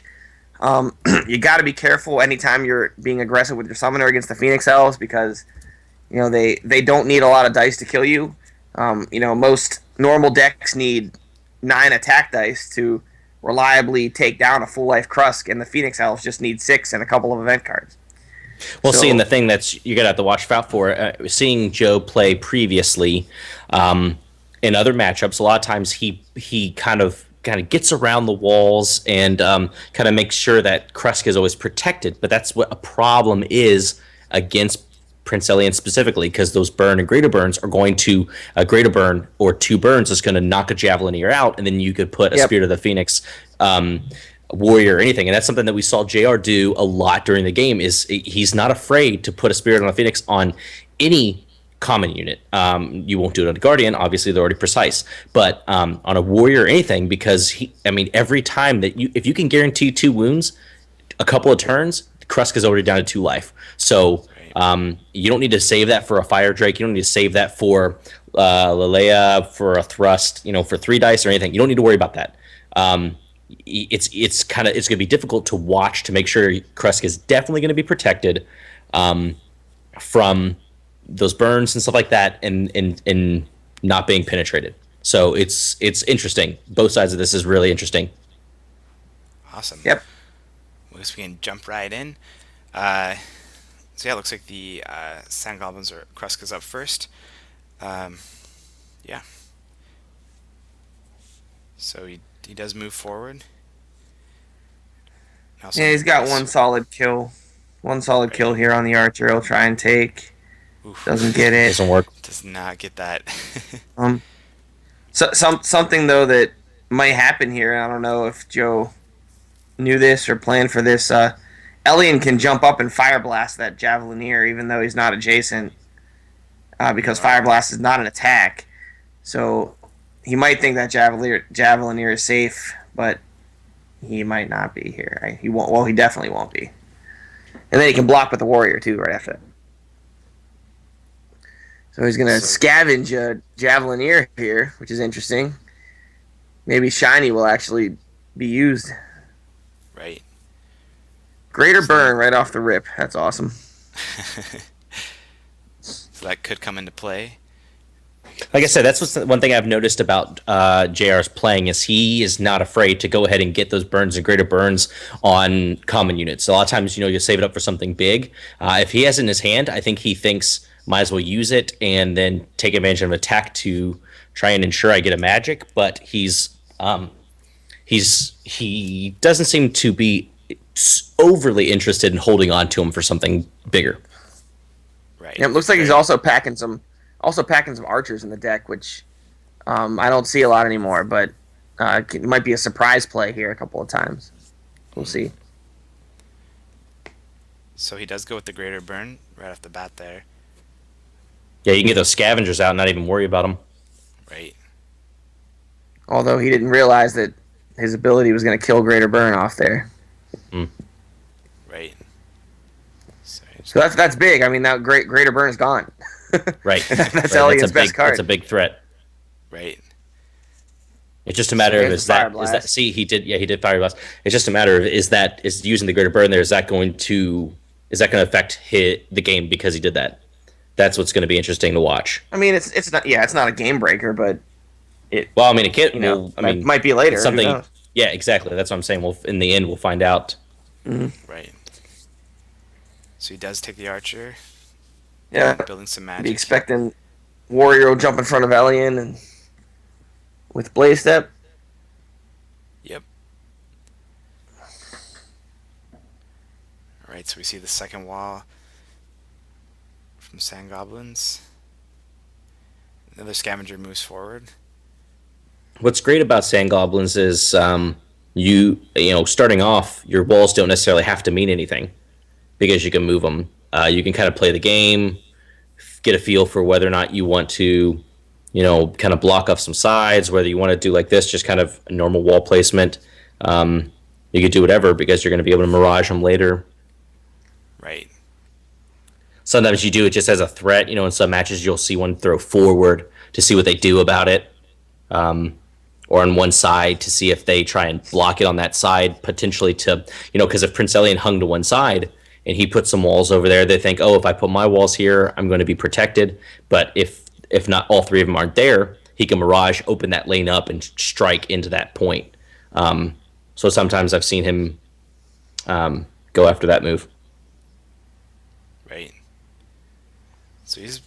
you got to be careful anytime you're being aggressive with your summoner against the Phoenix Elves because they don't need a lot of dice to kill you. Most normal decks need 9 attack dice to reliably take down a full life Krusk, and the Phoenix Elves just need 6 and a couple of event cards. Well, So seeing the thing that's you're gonna have to watch out for, seeing Joe play previously in other matchups, a lot of times he kind of gets around the walls and kind of makes sure that Krusk is always protected. But that's what a problem is against Prince Elian specifically, because those burn and greater burns are going to a greater burn or 2 burns is going to knock a Javelinier out, and then you could put a yep. Spirit of the Phoenix warrior or anything. And that's something that we saw JR do a lot during the game. Is he's not afraid to put a Spirit on a Phoenix on any common unit. You won't do it on a Guardian, obviously they're already precise, but on a warrior or anything, because every time that if you can guarantee 2 wounds, a couple of turns, Krusk is already down to 2 life. So you don't need to save that for a Fire Drake. You don't need to save that for Lelea, for a Thrust, for 3 dice or anything. You don't need to worry about that. It's going to be difficult to watch to make sure Krusk is definitely going to be protected from those burns and stuff like that, and not being penetrated. So it's interesting. Both sides of this is really interesting. Awesome. Yep. I guess we can jump right in. So yeah, it looks like the Sand Goblins or Krusk is up first. Yeah. So he does move forward. Yeah, he's got one solid kill. One solid kill here on the Archer. He'll try and take. Oof. Doesn't get it. Doesn't work. Does not get that. Something though that might happen here. I don't know if Joe knew this or planned for this. Elian can jump up and fire blast that Javelinier, even though he's not adjacent, because fire blast is not an attack. So he might think that Javelinier is safe, but he might not be here. Right? He won't. Well, he definitely won't be. And then he can block with the warrior too, right after that. So he's going to scavenge a Javelinier here, which is interesting. Maybe Shiny will actually be used. Right. Greater burn right off the rip. That's awesome. So that could come into play. Like I said, that's one thing I've noticed about JR's playing is he is not afraid to go ahead and get those burns and greater burns on common units. So a lot of times, you save it up for something big. If he has it in his hand, I think he thinks might as well use it and then take advantage of an attack to try and ensure I get a magic. But he doesn't seem to be overly interested in holding on to him for something bigger. Right. Yeah, it looks like he's also packing some archers in the deck, which I don't see a lot anymore. But it might be a surprise play here a couple of times. We'll see. So he does go with the greater burn right off the bat there. Yeah, you can get those scavengers out and not even worry about them. Right. Although he didn't realize that his ability was going to kill greater burn off there. Right. So that's big. I mean, now greater burn is gone. Right. That's right. Elian's best card. That's a big threat. Right. It's just a matter of is that see he did fire blast. It's just a matter of is using the greater burn there, is that going to affect the game because he did that? That's what's going to be interesting to watch. I mean, it's not a game breaker, but it. Well, I mean, it can't. It might be later. Something. Yeah, exactly. That's what I'm saying. Well, in the end, we'll find out. Mm-hmm. Right. So he does take the archer. Yeah. Building some magic. Be expecting warrior will jump in front of Elian and with blaze step. Yep. All right. So we see the second wall from Sand Goblins. Another scavenger moves forward. What's great about Sand Goblins is starting off, your walls don't necessarily have to mean anything because you can move them. You can kind of play the game, get a feel for whether or not you want to, kind of block off some sides, whether you want to do like this, just kind of a normal wall placement. You could do whatever because you're going to be able to mirage them later. Right. Sometimes you do it just as a threat. In some matches you'll see one throw forward to see what they do about it, or on one side to see if they try and block it on that side, potentially to, because if Prince Elian hung to one side and he put some walls over there, they think, oh, if I put my walls here, I'm going to be protected. But if not, all three of them aren't there, he can mirage, open that lane up, and strike into that point. So sometimes I've seen him go after that move. Right. So he's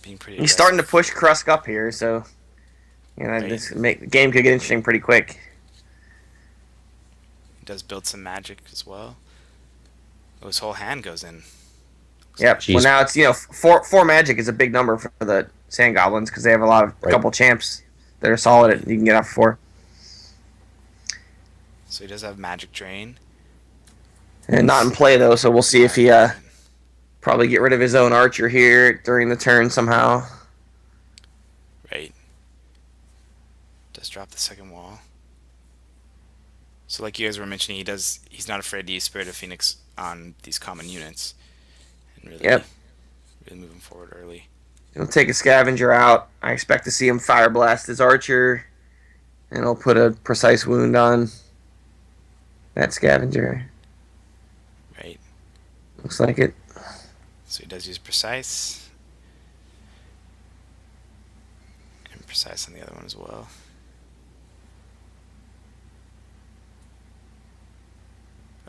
being pretty. He's aggressive. starting to push Krusk up here, so Right. the game could get interesting pretty quick. He does build some magic as well. Oh, his whole hand goes in. Yep. Jeez. Well, now it's four magic is a big number for the Sand Goblins because they have a couple champs that are solid. You can get off 4. So he does have magic drain. And not in play though, so we'll see if he probably get rid of his own archer here during the turn somehow. Right. Does drop the second wall. So like you guys were mentioning, he's not afraid to use Spirit of Phoenix on these common units. And really, Yep. really moving forward early. He'll take a scavenger out. I expect to see him fire blast his archer, and he'll put a precise wound on that scavenger. Right. Looks like it. So he does use precise. And precise on the other one as well.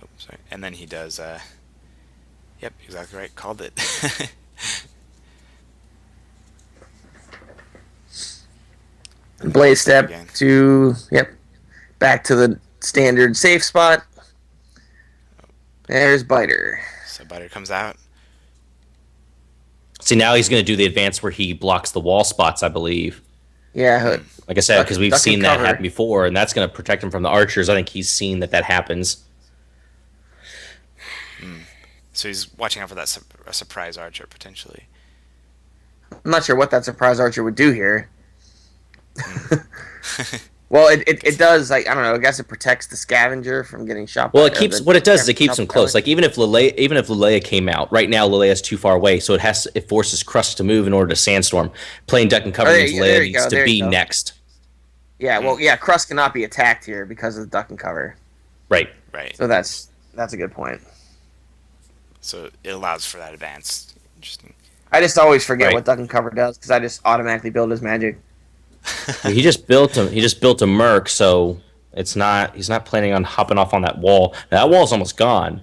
Oh, sorry. And then he does, yep, exactly right. Called it. Blaze step again. back to the standard safe spot. There's Biter. So Biter comes out. See, now he's going to do the advance where he blocks the wall spots, I believe. Yeah, Like I said, because we've duck and seen that cover. happen before, and that's going to protect him from the archers. I think he's seen that happens. So he's watching out for that a surprise archer, potentially. I'm not sure what that surprise archer would do here. Well, it does, like, I don't know, I guess it protects the scavenger from getting shot. Well, what it does is it keeps them close. Like even if Lilea came out right now, Lilea's too far away, so it forces Krusk to move in order to sandstorm. Playing duck and cover means Lilea needs to be next. Yeah, well, yeah, Krusk cannot be attacked here because of the duck and cover. Right. Right. So that's a good point. So it allows for that advance. Interesting. I just always forget Right. what duck and cover does because I just automatically build his magic. He just built a merc, so he's not planning on hopping off on that wall. Now, that wall's almost gone.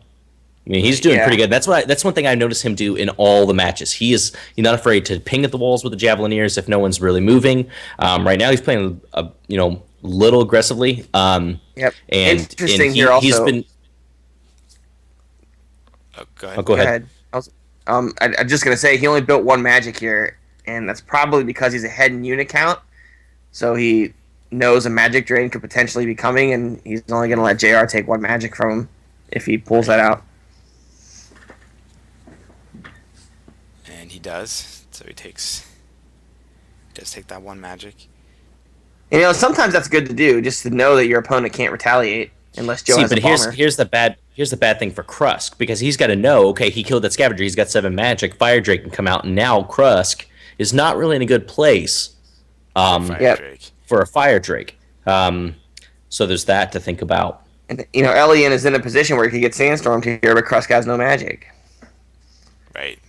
I mean, he's doing pretty good. That's one thing I noticed him do in all the matches. He's not afraid to ping at the walls with the Javelineers if no one's really moving. Right now, he's playing little aggressively. Yep. And Interesting here also. he's been. Oh, go ahead. Oh, go ahead. I'm just gonna say he only built 1 magic here, and that's probably because he's ahead in unit count. So he knows a magic drain could potentially be coming, and he's only gonna let JR take 1 magic from him if he pulls that out. And he does. So he does take that 1 magic. And, sometimes that's good to do, just to know that your opponent can't retaliate unless Joe has a bomber. here's the bad thing for Krusk, because he's got to know, okay, he killed that scavenger, he's got 7 magic, Fire Drake can come out, and now Krusk is not really in a good place Fire Drake. for a Fire Drake. So there's that to think about. And, Elian is in a position where he could get sandstormed here, but Krusk has no magic. Right.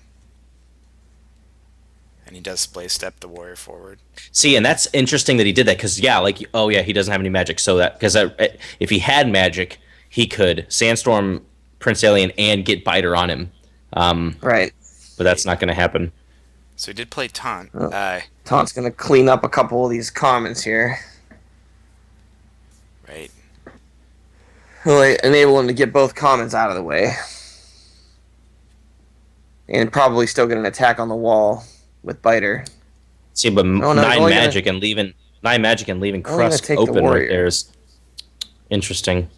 And he does splay step the warrior forward. See, and that's interesting that he did that, because he doesn't have any magic, so that, because if he had magic, he could sandstorm Prince Elian and get Biter on him. Right. But that's not going to happen. So he did play Taunt. Taunt's going to clean up a couple of these commons here. Right. Will enable him to get both commons out of the way. And probably still get an attack on the wall with Biter. See, but no, 9 magic and leaving Krusk take the open right warrior. there is interesting.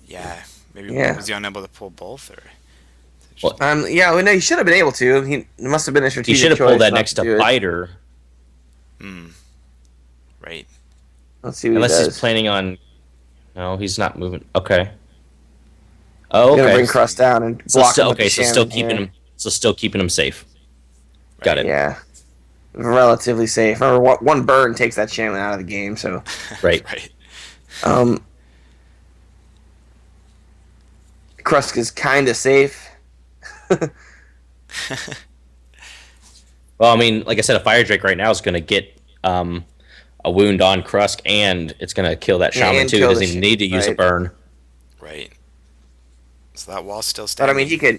Yeah. Maybe Yeah. was he unable to pull both? Or? Well, he should have been able to. He must have been a He strategic should have choice pulled that not next to do it. Biter, Right. Let's see what unless he he's does. planning on. No, he's not moving. Okay. Oh, I'm gonna okay. bring Crust down and So block still him with the okay. So still Shaman keeping here. him. So still keeping him safe. Got Right. it. Yeah, relatively safe. Remember, one burn takes that Shaman out of the game. So, Right. Right. um, Krusk is kind of safe. Well, I mean, like I said, a Fire Drake right now is going to get a wound on Krusk, and it's going to kill that Yeah, Shaman and too. He kill the doesn't even Shaman, need to use a right? burn. Right. So that wall's still But I mean, standing.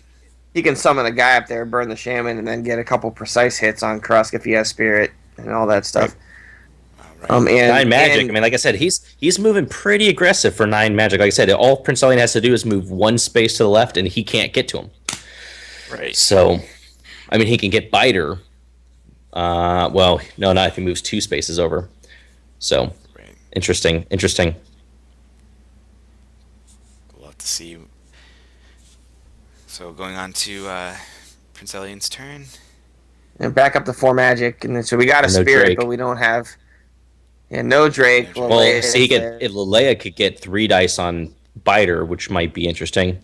he can summon a guy up there, burn the Shaman, and then get a couple precise hits on Krusk if he has Spirit and all that Right. stuff. All right. Nine magic. I And mean, like I said, he's moving pretty aggressive for nine magic. Like I said, all Prince Elliot has to do is move one space to the left, and he can't get to him. Right. So, I mean, he can get Biter. Well, no, not if he moves two spaces over. So, Right. interesting, interesting. We'll have to see. So going on to Prince Elian's turn. back up to 4 magic, and then, so we got a And no Spirit, but Drake. we don't have. Yeah, no Drake. No Drake. Well, Leleia see, he is could there. if Leia could get 3 dice on Biter, which might be interesting.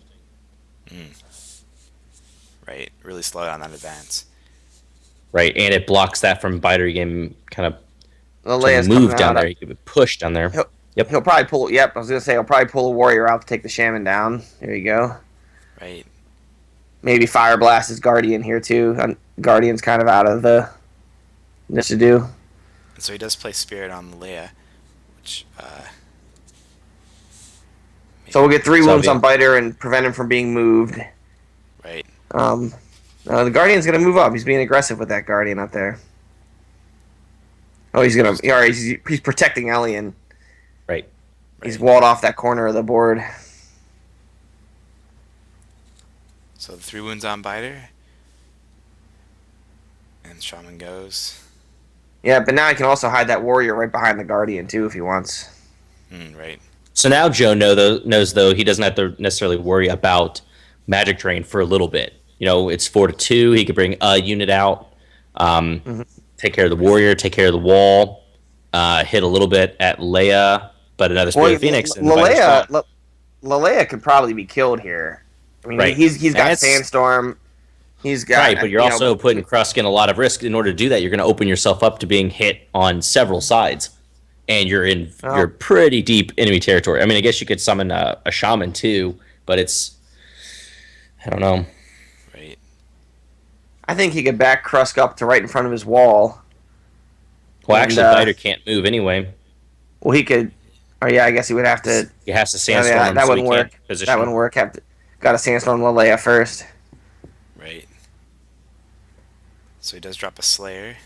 Right. Really slow down that advance. Right, and it blocks that from Biter getting kind of to Leleia's coming move down out. there. He could be pushed down there. He'll Yep. he'll probably pull. Yep, I was gonna say he'll probably pull a warrior out to take the Shaman down. There you go. Right. Maybe Fire Blast his Guardian here too. Guardian's kind of out of the this to do. And so he does play Spirit on Leia, which So we'll get 3 wounds So on Biter and prevent him from being moved. right. Um, the Guardian's gonna move up. He's being aggressive with that Guardian up there. Oh, he's gonna. All right, he's protecting Elian. right. He's Right. walled off that corner of the board. So the 3 wounds on Biter. And Shaman goes. Yeah, but now he can also hide that warrior right behind the Guardian too if he wants. Right. So now Joe knows though he doesn't have to necessarily worry about magic drain for a little bit. You know, it's 4-2. He could bring a unit out, Mhm. take care of the warrior, take care of the wall, hit a little bit at Leia, but another Well, Spirit of Phoenix and Biter's gone. Leleia could probably be killed here. I mean, Right, he's and got it's Sandstorm. He's got right, but you're also putting Krusk in a lot of risk. In order to do that, you're going to open yourself up to being hit on several sides, and you're well, pretty deep enemy territory. I mean, I guess you could summon a shaman too, but it's I don't know. Right. I think he could back Krusk up to right in front of his wall. Well, And actually, Biter can't move anyway. well, he could. Oh yeah, I guess he would have to. He has to Oh, sandstorm yeah, him, that so he wouldn't can't work. position. That wouldn't work. Got to Sandstorm Leleia first. Right. So he does drop a Slayer.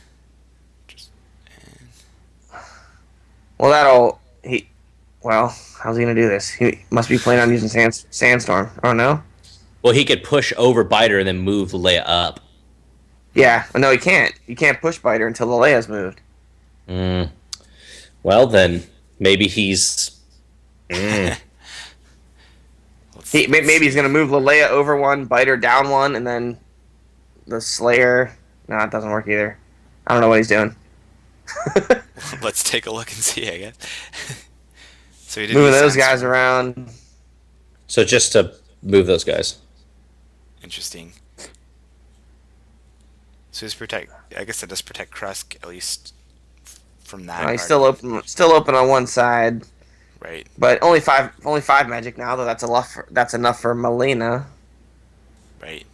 Just and Well, that'll he. Well, how's he gonna do this? He must be planning on using Sandstorm. Oh no. Well, he could push over Biter and then move Leia up. Yeah, no, he can't. You can't push Biter until Leleia's moved. Mm. Well, then maybe he's. Mm. Maybe he's gonna move Leleia over one, Biter down one, and then the Slayer. No, it doesn't work either. I don't know what he's doing. let's take a look and see, I guess. So he did Moving use those guys Sandstorm. around. So just to move those guys. Interesting. So he's protect. I guess that does protect Krusk at least from that. He's still Guardian. open. Still open on one side, Right. but only five. Only 5 magic now. Though that's enough for Melina. Right.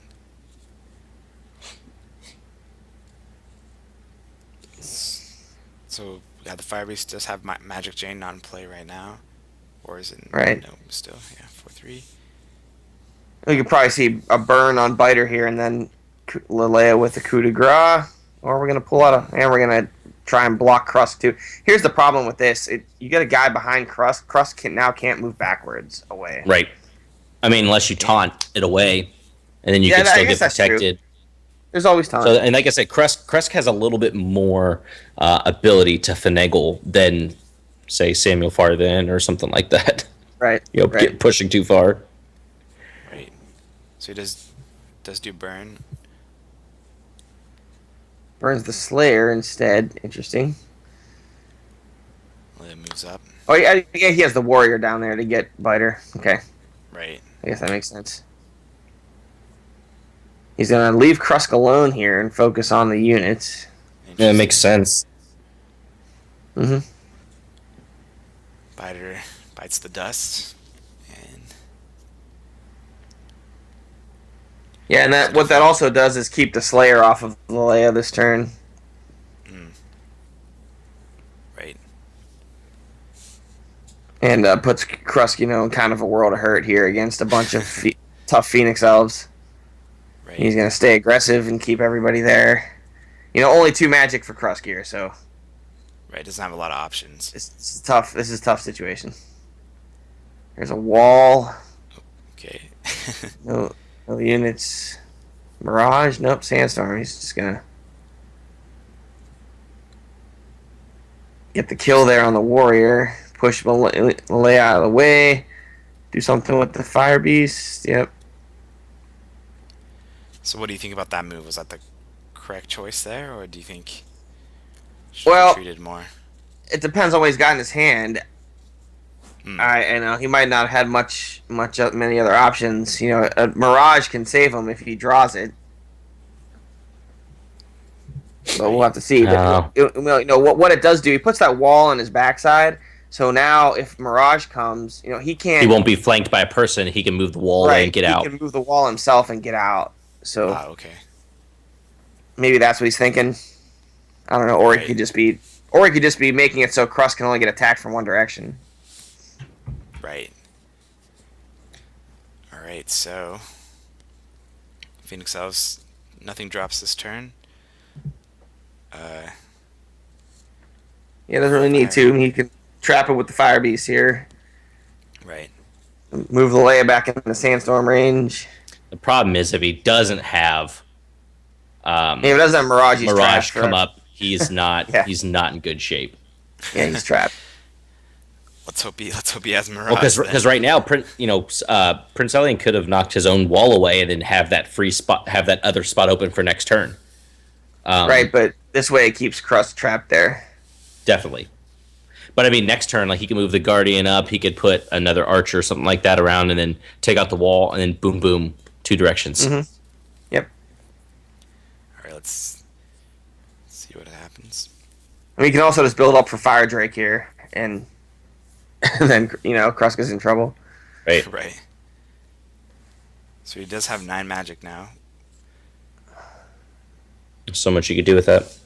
So yeah, the Fire Beast does have Magic Jane not in play right now, or is it? Right. No, still yeah, 4-3. We could probably see a burn on Biter here, and then Leleia with the coup de grace. Or we're gonna pull out and we're gonna try and block Krusk too. Here's the problem with this: you get a guy behind Krusk. Krusk can't move backwards away. Right. I mean, unless you taunt it away, and then you Yeah, can I still guess get that's true. protected. There's always time. So, and like I said, Krusk has a little bit more ability to finagle than, say, Samuel Farthen or something like that. Right. You know, Right. get pushing too far. Right. So he does do burn. Burns the Slayer instead. Interesting. Let him move moves up. Oh, yeah, he has the warrior down there to get biter. Okay, Right. I guess that makes sense. He's gonna leave Krusk alone here and focus on the units. Yeah, it makes Interesting. sense. Mm-hmm. Biter bites the dust. And Yeah, and so what that definitely. also does is keep the Slayer off of Leia this turn. Mm, right. And puts Krusk, in kind of a world of hurt here against a bunch of tough Phoenix Elves. Right. He's going to stay aggressive and keep everybody there. Only 2 magic for Krusk here, so Right. Doesn't have a lot of options. this is tough. This is a tough situation. There's a wall. Okay. No, no units. Mirage. Nope. Sandstorm. He's just going to get the kill there on the warrior. Push Malay out of the way. Do something with the Fire Beast. Yep. So what do you think about that move? Was that the correct choice there, or do you think should have Well, retreated more? it depends on what he's got in his hand. Hmm. I know he might not have had many other options. A Mirage can save him if he draws it, but we'll Right. have to see. But Uh, what it does do, he puts that wall on his backside. So now, if Mirage comes, he he can't. won't be flanked by a person. He can move the wall away and Right, get he out. can move the wall himself and get out. So Ah. Okay. maybe that's what he's thinking. I don't know, Right. or he could just be making it so Crust can only get attacked from one direction. Right. All right. So Phoenix Elves, nothing drops this turn. Uh. Yeah, doesn't really need Fire. to. He can trap it with the Fire Beast here. Right. Move the Leia back into the Sandstorm range. The problem is if he doesn't have Yeah, if it doesn't have Mirage, he's Mirage trapped come forever. up, he's not Yeah, he's not in good shape. yeah, he's trapped. Let's hope he has Well, Mirage because then. right now, Prince Elian could have knocked his own wall away and then have that free spot, have that other spot open for next turn. Right, but this way it keeps Crust trapped there. Definitely. But I mean, next turn, like he can move the Guardian up. He could put another Archer or something like that around, and then take out the wall, and then boom, boom, 2 directions. Mm-hmm. Yep. All right. Let's see what happens. And we can also just build up for Fire Drake here, and then Crust is in trouble. Right. Right. So he does have 9 magic now. So much you could do with that.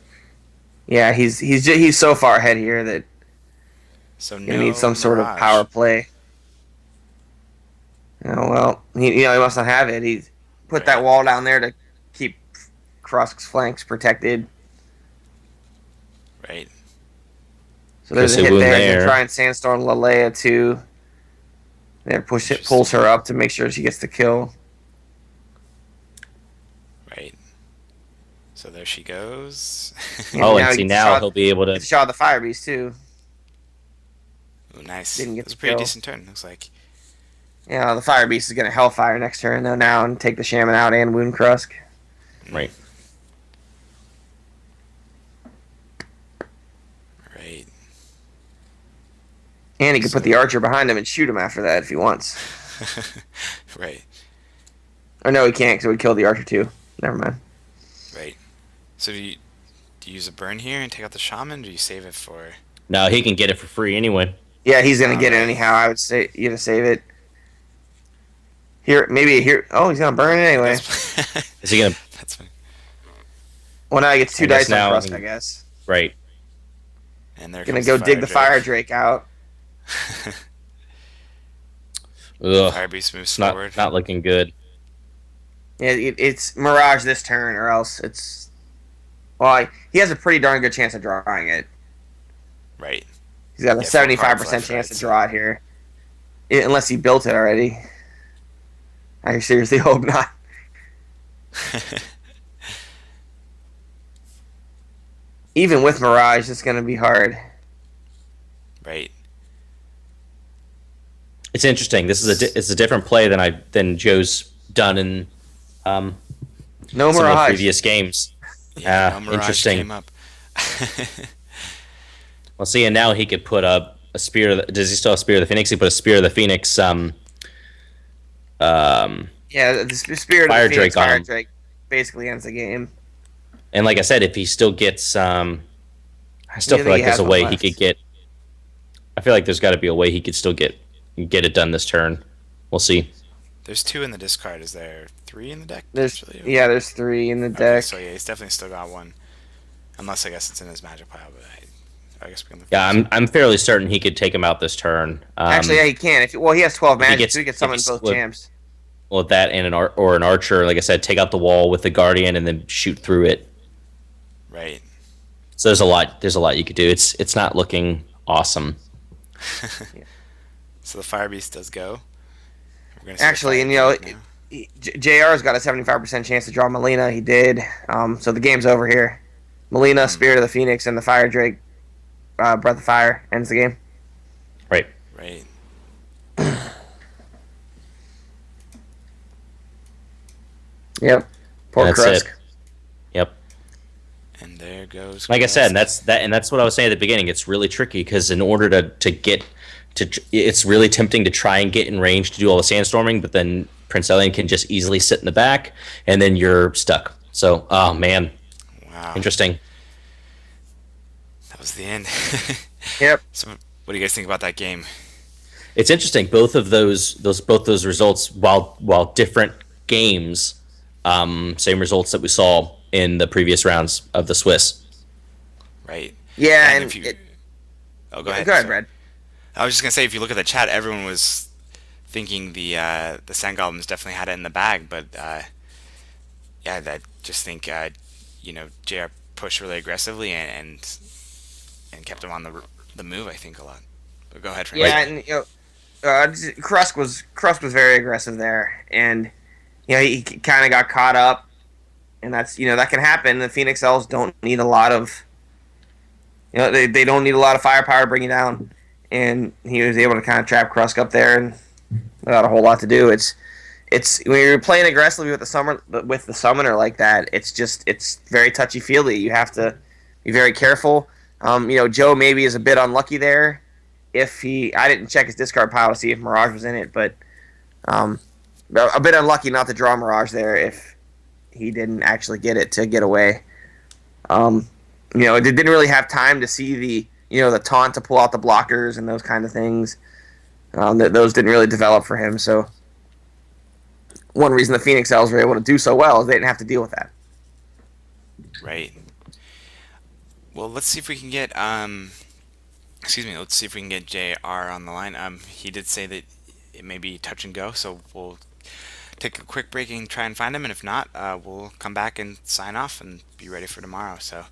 Yeah, he's so far ahead here that So you no need some sort of Mirage. power play. Well, he must not have it. He put Right. that wall down there to keep Krusk's flanks protected. Right. So there's a Guess it hit wound there. He's there. gonna try and sandstorm Lalea too. There, pulls her up to make sure she gets the kill. Right. So there she goes. Yeah, Oh, and he see gets now shot- he'll be able gets to. a shot of the Fire Beast too. Ooh, nice. Didn't get That was a the pretty kill. decent turn. Looks like. Yeah, the Fire Beast is gonna Hellfire next turn though now and take the Shaman out and wound Krusk. Right. Right. And he can put the Archer behind him and shoot him after that if he wants. Right. Or no, he can't because it would kill the Archer too. Never mind. Right. So do you use a burn here and take out the shaman? Or do you save it for? No, he can get it for free anyway. Yeah, he's gonna get it Alright. anyhow. I would say you to save it. Here, maybe here. Oh, he's gonna burn it anyway. That's, Is he gonna? that's fine. Well, now he gets 2 I guess dice on now Krusk, he- I guess. Right. And there Gonna comes go the dig the Fire Drake. Drake out. Ugh. Fire Beast moves It's forward. not looking good. Yeah, it's Mirage this turn, or else it's. Well, he has a pretty darn good chance of drawing it. Right. He's got a Yeah, 4 75% cards left, chance to right, draw it here, unless he built it already. I seriously hope not. Even with Mirage, it's gonna be hard. Right. It's interesting. This is it's a different play than Joe's done in No some of the Mirage. previous games. Yeah. No Mirage Interesting. came up. Well, see, and now he could put up a spear. Does he still have Spear of the Phoenix? He put a Spear of the Phoenix um, Yeah, the Spirit of the Fire Phoenix Drake on Fire him. Drake basically ends the game. And like I said, if he still gets, I still Yeah, I feel think he like there's has a one way he could left. get. I feel like there's got to be a way he could still get it done this turn. We'll see. There's two in the discard. Is there three in the deck There's potentially? yeah, there's 3 in the Okay, deck. so yeah, he's definitely still got one. Unless I guess it's in his magic pile, but I guess we can look for Yeah, this. I'm fairly certain he could take him out this turn. Actually, yeah, he can. Well, he has 12 If he magic, gets so he can if summon he's both jams. with that and an archer, like I said, take out the wall with the guardian and then shoot through it. Right. So there's a lot you could do. It's not looking awesome. Yeah. So the Fire Beast does go. We're gonna see the Actually, Fire and Drake now. JR's got a 75% chance to draw Melina. He did. So the game's over here. Melina, Hmm. Spirit of the Phoenix, and the Fire Drake, Breath of Fire ends the game. Right. Right. Yep. And Poor that's it. Krusk. Yep. And there goes Like I said, and Krusk. that's what I was saying at the beginning. It's really tricky because in order to get it's really tempting to try and get in range to do all the sandstorming, but then Prince Elian can just easily sit in the back, and then you're stuck. So, oh man, Wow. interesting. That was the end. Yep. So, what do you guys think about that game? It's interesting. Both of those results, while different games, same results that we saw in the previous rounds of the Swiss. Right. Yeah, And and if you, it. oh, go Go ahead. ahead, Sorry. Brad. I was just gonna say, if you look at the chat, everyone was thinking the Sand Goblins definitely had it in the bag, but yeah, I just think JR pushed really aggressively and kept him on the move. I think a lot. But go ahead, Frank. Right. Yeah, Sorry. and Krusk was very aggressive there, and he kind of got caught up, and that's that can happen. The Phoenix Elves don't need a lot of they don't need a lot of firepower to bring you down, and he was able to kind of trap Krusk up there and without a whole lot to do. It's when you're playing aggressively with the summoner like that. It's very touchy feely. You have to be very careful. Joe maybe is a bit unlucky there. If I didn't check his discard pile to see if Mirage was in it, but um, a bit unlucky not to draw Mirage there if he didn't actually get it to get away. Um, it didn't really have time to see the taunt to pull out the blockers and those kind of things. Those didn't really develop for him. So one reason the Phoenix Elves were able to do so well is they didn't have to deal with that. Right. Well, let's see if we can get excuse me. Let's see if we can get JR on the line. He did say that it may be touch and go, so we'll take a quick break and try and find him. And if not, we'll come back and sign off and be ready for tomorrow. So.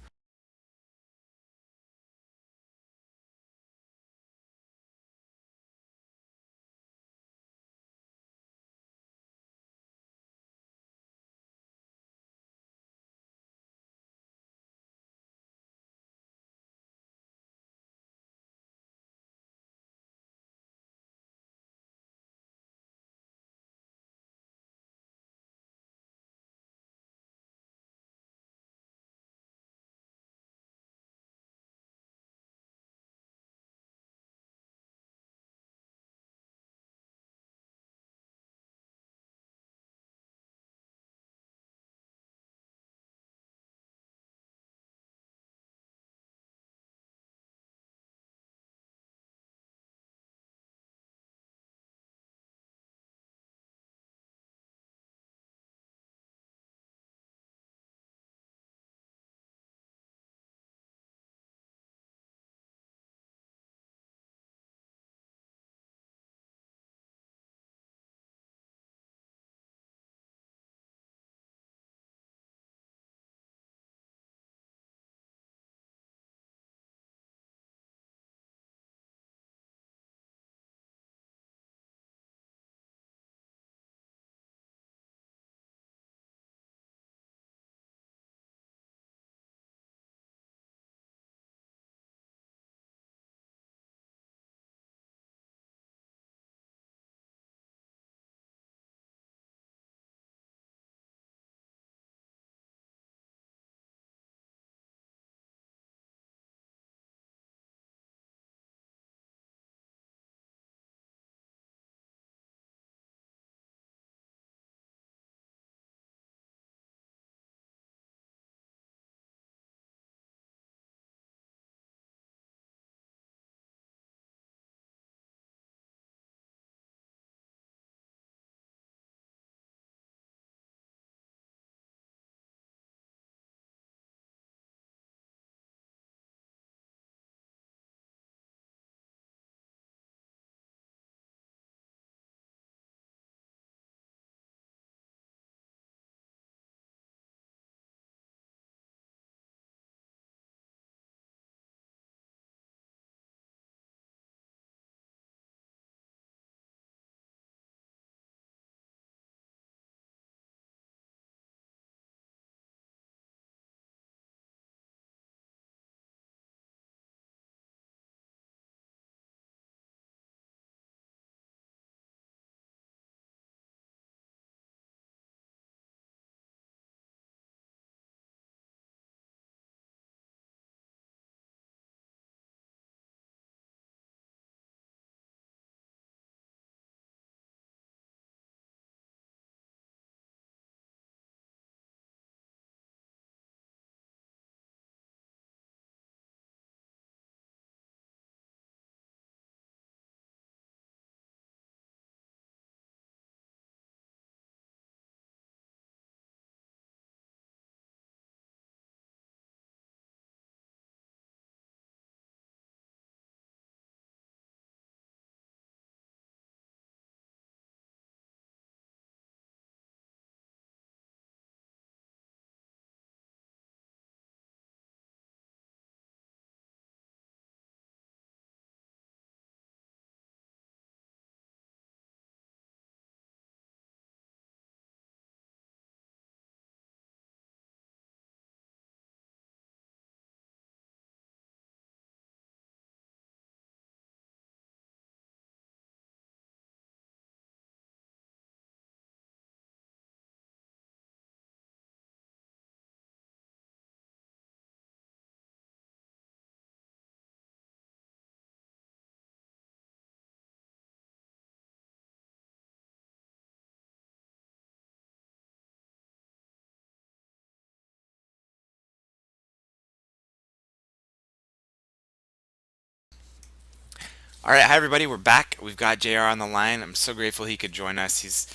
All right, hi everybody. We're back. We've got JR on the line. I'm so grateful he could join us. He's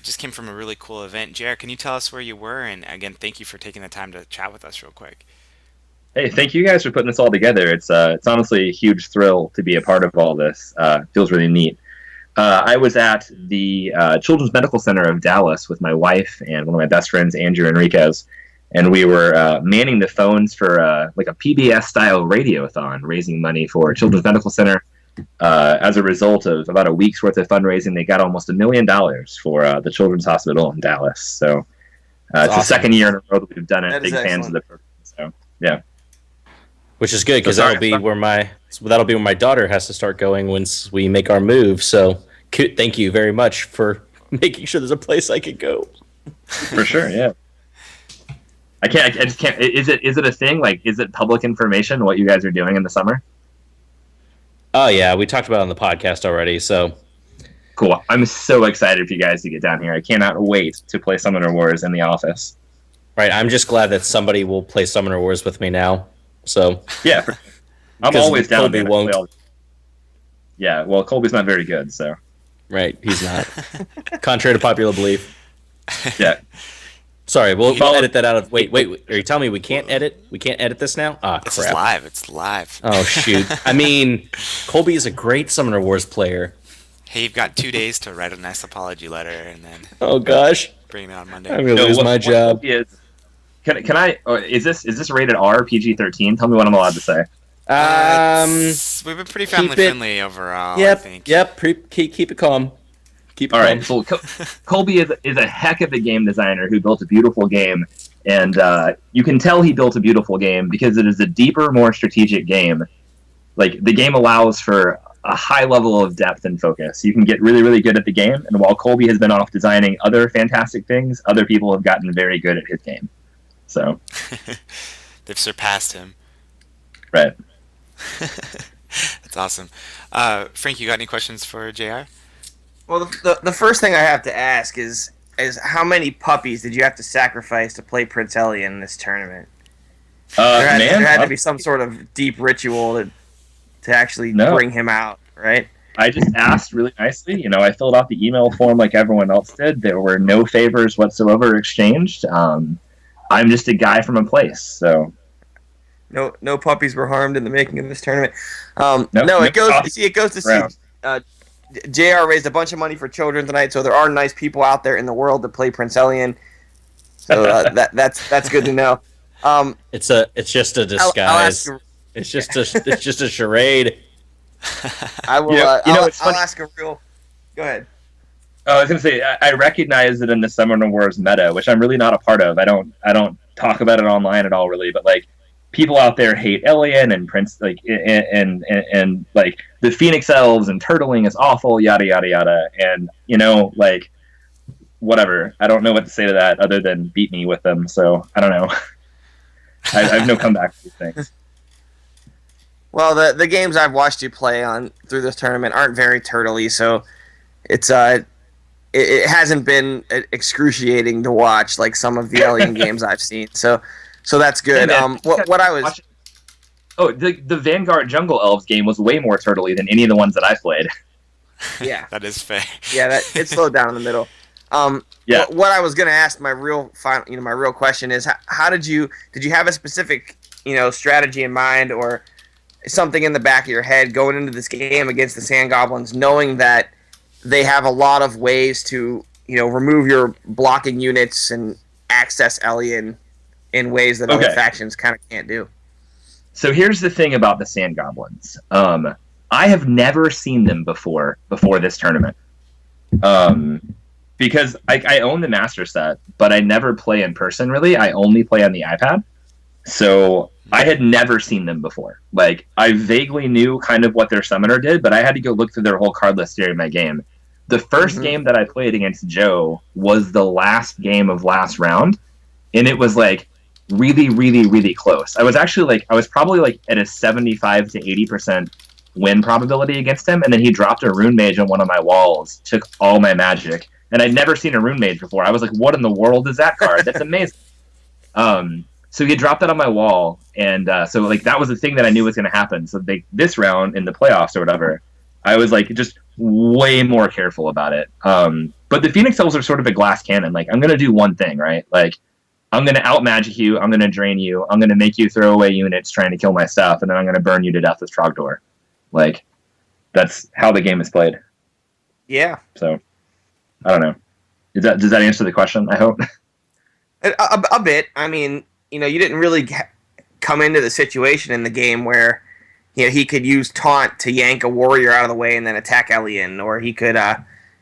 just came from a really cool event. JR, can you tell us where you were? And again, thank you for taking the time to chat with us real quick. Hey, thank you guys for putting this all together. It's honestly a huge thrill to be a part of all this. Feels really neat. I was at the Children's Medical Center of Dallas with my wife and one of my best friends, Andrew Enriquez, and we were manning the phones for like a PBS style radiothon, raising money for Children's Medical Center. As a result of about a week's worth of fundraising, they got almost $1 million for the Children's Hospital in Dallas. So That's it's the awesome. second year in a row that we've done it. That is Big fans of excellent. the program. So yeah. Which is good because So sorry, that'll be where my daughter has to start going once we make our move. So thank you very much for making sure there's a place I can go. For sure, yeah. I just can't. Is it a thing? Like, is it public information what you guys are doing in the summer? Oh yeah, we talked about it on the podcast already. So Cool. I'm so excited for you guys to get down here. I cannot wait to play Summoner Wars in the office. right, I'm just glad that somebody will play Summoner Wars with me now. So Yeah, I'm Because always down. Colby man. won't. Yeah, well, Colby's not very good, so right, he's not. Contrary to popular belief. yeah. Sorry, we'll Follow- edit that out of. Wait. Are you telling me we can't edit? We can't edit this now? Ah, This is crap. live. It's live. Oh shoot. I mean, Colby is a great Summoner Wars player. Hey, you've got 2 days to write a nice apology letter and then Oh gosh, bring it on Monday. I'm gonna No, lose my what job. Colby is? Can I? Is this rated R PG-13? Tell me what I'm allowed to say. We've been pretty family keep it- friendly overall, I Yep. think. Yep. Keep it calm. Keep it All calm. right, so Colby is a heck of a game designer who built a beautiful game, and you can tell he built a beautiful game because it is a deeper, more strategic game. Like, the game allows for a high level of depth and focus. You can get really, really good at the game, and while Colby has been off designing other fantastic things, other people have gotten very good at his game. So, They've surpassed him. right. That's awesome. Frank, you got any questions for JR? Well, the first thing I have to ask is how many puppies did you have to sacrifice to play Prince Elliot in this tournament? There had to be some sort of deep ritual to actually No. bring him out, right? I just asked really nicely. I filled out the email form like everyone else did. There were no favors whatsoever exchanged. I'm just a guy from a place, so No puppies were harmed in the making of this tournament. Nope, It goes to see. Brown. JR raised a bunch of money for children tonight, so there are nice people out there in the world that play Prince Elian. So that's good to know. It's just a I'll disguise. ask. It's just a charade. I will. it's I'll funny. ask a real. Go ahead. I was gonna say I recognize it in the Summoner Wars meta, which I'm really not a part of. I don't talk about it online at all, really. But like, people out there hate Elian and Prince, like, and like the Phoenix Elves and turtling is awful, yada yada yada. And like, whatever. I don't know what to say to that other than beat me with them. So I don't know. I have no comeback for these things. Well, the games I've watched you play on through this tournament aren't very turtley, so it's it hasn't been excruciating to watch like some of the Alien games I've seen. So that's good. Yeah, man. What I was Oh, the Vanguard Jungle Elves game was way more turtley than any of the ones that I played. yeah That is fair. that it slowed down in the middle. Yeah. What I was gonna ask my real question is how did you have a specific strategy in mind or something in the back of your head going into this game against the Sand Goblins, knowing that they have a lot of ways to remove your blocking units and access Elian in ways that other Okay. factions kind of can't do. So here's the thing about the Sand Goblins. I have never seen them before this tournament. Because I own the master set, but I never play in person, really. I only play on the iPad. So I had never seen them before. Like, I vaguely knew kind of what their summoner did, but I had to go look through their whole card list during my game. The first game that I played against Joe was the last game of last round, and it was like really, really, really close. I was probably like at a 75 to 80% win probability against him, and then he dropped a Rune Mage on one of my walls, took all my magic, and I'd never seen a Rune Mage before. I was like, what in the world is that card? That's amazing. So he had dropped that on my wall, and so like that was the thing that I knew was going to happen. So this round in the playoffs or whatever, I was like just way more careful about it. But the Phoenix Elves are sort of a glass cannon. Like I'm going to do one thing, right? Like I'm going to out magic you. I'm going to drain you. I'm going to make you throw away units trying to kill my stuff, and then I'm going to burn you to death with Trogdor. Like that's how the game is played. Yeah, So I don't know. Does that answer the question? I hope. a bit. I mean, you didn't really come into the situation in the game where he could use taunt to yank a warrior out of the way and then attack Elian, or he could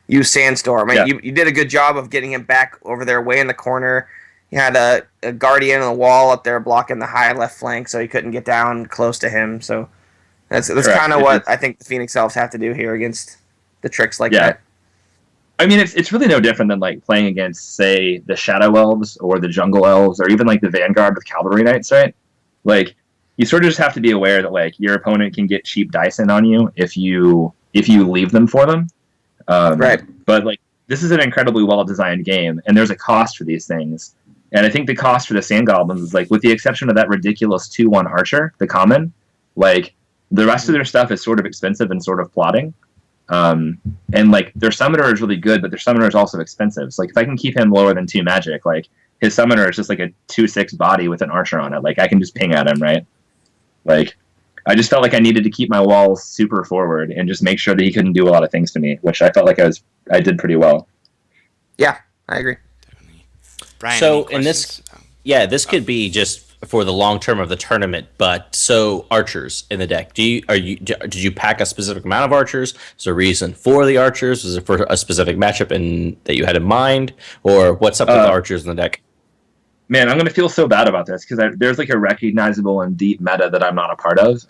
use Sandstorm. Yeah. You did a good job of getting him back over there, way in the corner. You had a guardian on the wall up there blocking the high left flank, so he couldn't get down close to him. So that's kind of what I think the Phoenix Elves have to do here against the tricks like that. I mean, it's really no different than like playing against, say, the Shadow Elves or the Jungle Elves, or even like the Vanguard with Cavalry Knights, right? Like, you sort of just have to be aware that like your opponent can get cheap dice in on you if you leave them for them. Right. But like, this is an incredibly well designed game, and there's a cost for these things. And I think the cost for the Sand Goblins is like, with the exception of that ridiculous 2/1 Archer, the common, like the rest of their stuff is sort of expensive and sort of plotting. And like their summoner is really good, but their summoner is also expensive. So like if I can keep him lower than 2 magic, like his summoner is just like a 2/6 body with an archer on it. Like I can just ping at him, right? Like I just felt like I needed to keep my walls super forward and just make sure that he couldn't do a lot of things to me, which I felt like I did pretty well. Yeah, I agree. Definitely. Brian, So any in this, questions? this could be just for the long term of the tournament. But so archers in the deck, did you pack a specific amount of archers? Is there a reason for the archers? Was it for a specific matchup that you had in mind, or what's up with the archers in the deck? Man, I'm gonna feel so bad about this because there's like a recognizable and deep meta that I'm not a part of.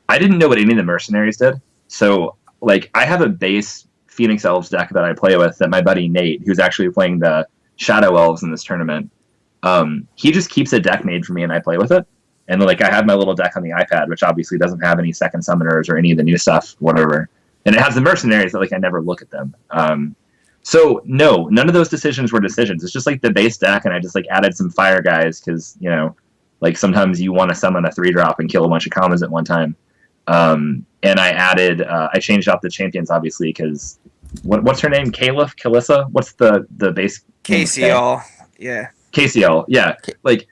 I didn't know what any of the mercenaries did, so like I have a base Phoenix Elves deck that I play with that my buddy Nate, who's actually playing the Shadow Elves in this tournament, he just keeps a deck made for me and I play with it. And like I have my little deck on the iPad, which obviously doesn't have any second summoners or any of the new stuff, whatever. And it has the mercenaries that like I never look at them. So no, none of those decisions were decisions. It's just like the base deck, and I just like added some fire guys because like sometimes you want to summon a 3-drop and kill a bunch of commas at one time. And I changed out the champions obviously because what's her name? Kalissa? What's the base? KCL, yeah. KCL, yeah. Like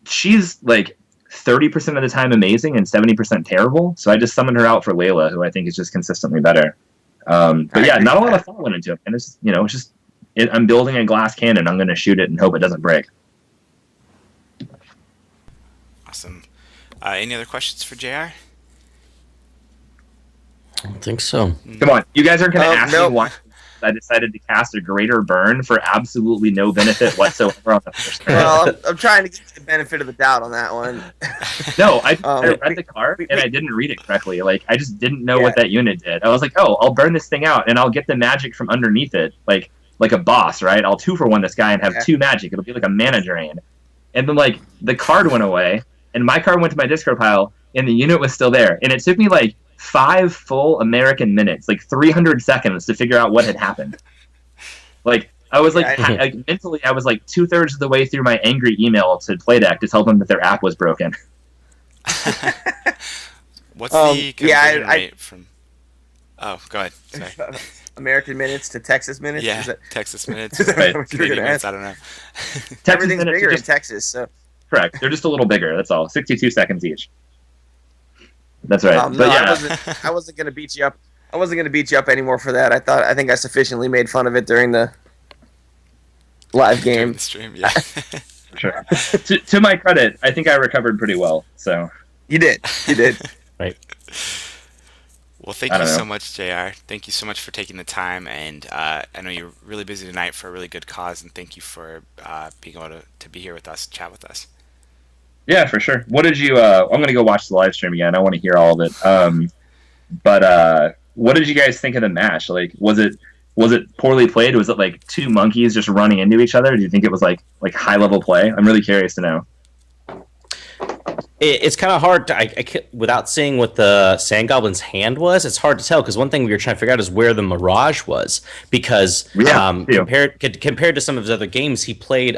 she's like 30% of the time amazing and 70% terrible. So I just summoned her out for Layla, who I think is just consistently better. But yeah, not a lot of thought went into it. And it's just I'm building a glass cannon. I'm going to shoot it and hope it doesn't break. Awesome. Any other questions for JR? I don't think so. Come on, you guys aren't going to ask no. me why I decided to cast a greater burn for absolutely no benefit whatsoever on the first turn. Well, I'm trying to get the benefit of the doubt on that one. No, I read the card and I didn't read it correctly. Like I just didn't know what that unit did. I was like, oh, I'll burn this thing out and I'll get the magic from underneath it, like a boss, right? I'll 2-for-1 this guy and have 2 magic. It'll be like a mana drain. And then like the card went away and my card went to my discard pile and the unit was still there. And it took me like 5 full American minutes, like 300 seconds to figure out what had happened. Like I was like mentally, I was like 2/3 of the way through my angry email to Playdeck to tell them that their app was broken. What's the conversion rate from? Oh, go ahead. Sorry. American minutes to Texas minutes. Yeah, Texas minutes. Is that Right. what you were Canadian gonna minutes, ask? I don't know. Texas Everything's minutes bigger are in just Texas, so correct. They're just a little bigger. That's all. 62 seconds each. That's right. no, But yeah, I wasn't gonna beat you up. I wasn't gonna beat you up anymore for that. I think I sufficiently made fun of it during the live During game. the stream, yeah. sure. to my credit, I think I recovered pretty well. So You did. Right. Well, thank I you don't so know. much, JR. Thank you so much for taking the time, and I know you're really busy tonight for a really good cause, and thank you for being able to be here with us, chat with us. yeah, for sure. What did you? I'm gonna go watch the live stream again. I want to hear all of it. But what did you guys think of the match? Like, was it poorly played? Was it like 2 monkeys just running into each other? Do you think it was like high level play? I'm really curious to know. It's kind of hard to, without seeing what the Sand Goblin's hand was. It's hard to tell because one thing we were trying to figure out is where the Mirage was because Yeah, compared to some of his other games, he played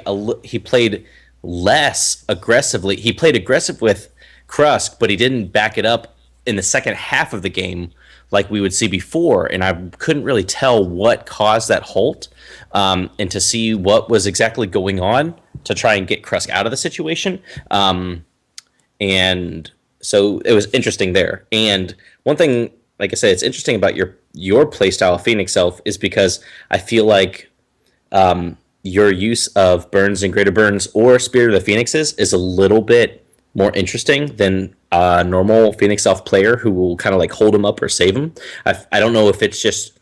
less aggressively. He played aggressive with Krusk, but he didn't back it up in the second half of the game like we would see before. And I couldn't really tell what caused that halt, and to see what was exactly going on to try and get Krusk out of the situation. And so it was interesting there. And one thing, like I said, it's interesting about your playstyle of Phoenix Elf is because I feel like your use of Burns and Greater Burns or Spirit of the Phoenixes is a little bit more interesting than a normal Phoenix Elf player who will kind of like hold him up or save him. I don't know if it's just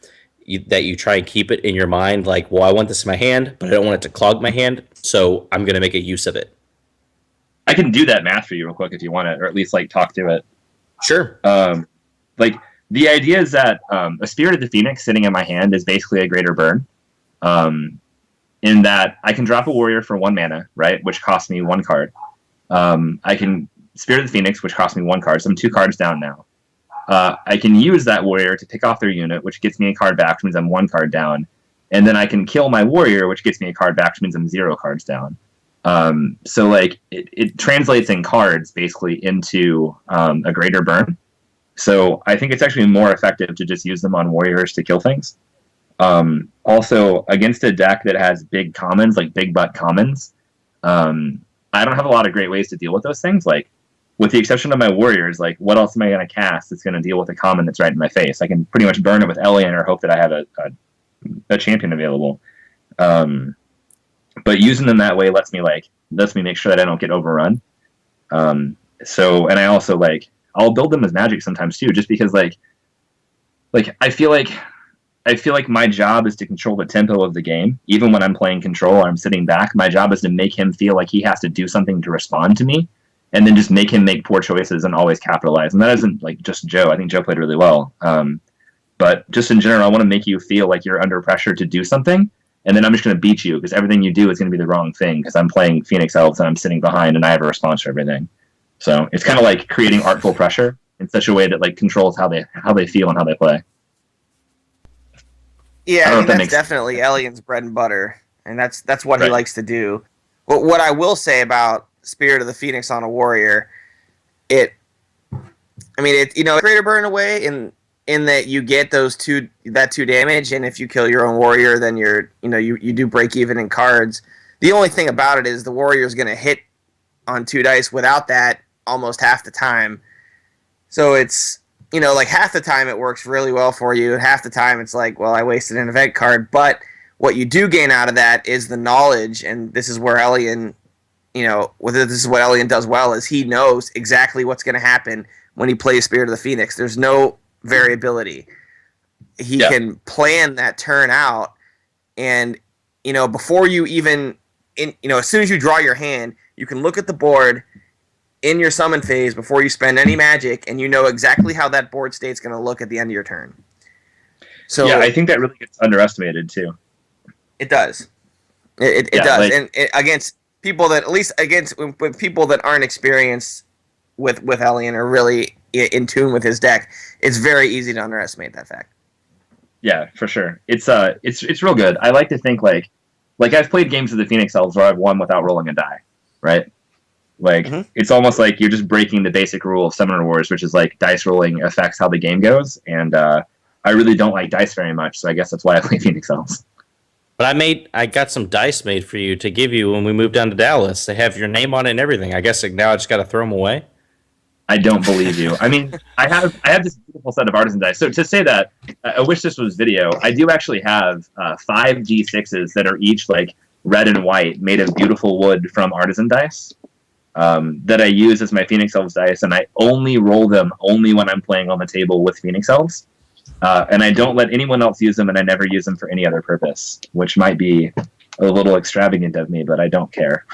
that you try and keep it in your mind, like, well, I want this in my hand, but I don't want it to clog my hand, so I'm going to make a use of it. I can do that math for you real quick if you want it, or at least like talk through it. Sure. Like the idea is that a Spirit of the Phoenix sitting in my hand is basically a Greater Burn. In that I can drop a warrior for 1 mana, right, which costs me 1 card. I can Spirit of the Phoenix, which costs me 1 card, so I'm 2 cards down now. I can use that warrior to pick off their unit, which gets me a card back, which means I'm 1 card down. And then I can kill my warrior, which gets me a card back, which means I'm 0 cards down. So like it translates in cards basically into a Greater Burn. So I think it's actually more effective to just use them on warriors to kill things. Also, against a deck that has big commons, like big butt commons, I don't have a lot of great ways to deal with those things. Like, with the exception of my warriors, like, what else am I going to cast that's going to deal with a common that's right in my face? I can pretty much burn it with Elian or hope that I have a champion available. But using them that way lets me make sure that I don't get overrun. So, and I also I'll build them as magic sometimes too, just because I feel like my job is to control the tempo of the game. Even when I'm playing control or I'm sitting back, my job is to make him feel like he has to do something to respond to me, and then just make him make poor choices and always capitalize. And that isn't like just Joe. I think Joe played really well. But just in general, I want to make you feel like you're under pressure to do something, and then I'm just going to beat you because everything you do is going to be the wrong thing because I'm playing Phoenix Elves and I'm sitting behind and I have a response for everything. So it's kind of like creating artful pressure in such a way that controls how they feel and how they play. Yeah, I mean, that's definitely Elian's bread and butter, and that's what he likes to do. But what I will say about Spirit of the Phoenix on a warrior, it's Greater Burn away in that you get that 2 damage, and if you kill your own warrior, then you do break even in cards. The only thing about it is the warrior is going to hit on 2 dice without that almost half the time. So it's half the time it works really well for you, and half the time it's like, well, I wasted an event card. But what you do gain out of that is the knowledge, and this is where Elian, this is what Elian does well, is he knows exactly what's going to happen when he plays Spirit of the Phoenix. There's no variability. He can plan that turn out, and before you even, as soon as you draw your hand, you can look at the board in your summon phase before you spend any magic, and you know exactly how that board state's going to look at the end of your turn. So yeah, I think that really gets underestimated too. It does. It does, and against people that with people that aren't experienced with Elian or really in tune with his deck, it's very easy to underestimate that fact. Yeah, for sure. It's real good. I like to think like I've played games of the Phoenix Elves where I've won without rolling a die, right? It's almost like you're just breaking the basic rule of Summoner Wars, which is like dice rolling affects how the game goes. And I really don't like dice very much, so I guess that's why I play Phoenix Elves. But I got some dice made for you to give you when we moved down to Dallas. They have your name on it and everything. I guess now I just got to throw them away. I don't believe you. I mean, I have this beautiful set of artisan dice. So to say that, I wish this was video. I do actually have 5 G6s that are each like red and white, made of beautiful wood from artisan dice. That I use as my Phoenix Elves dice, and I only roll them only when I'm playing on the table with Phoenix Elves. And I don't let anyone else use them, and I never use them for any other purpose, which might be a little extravagant of me, but I don't care.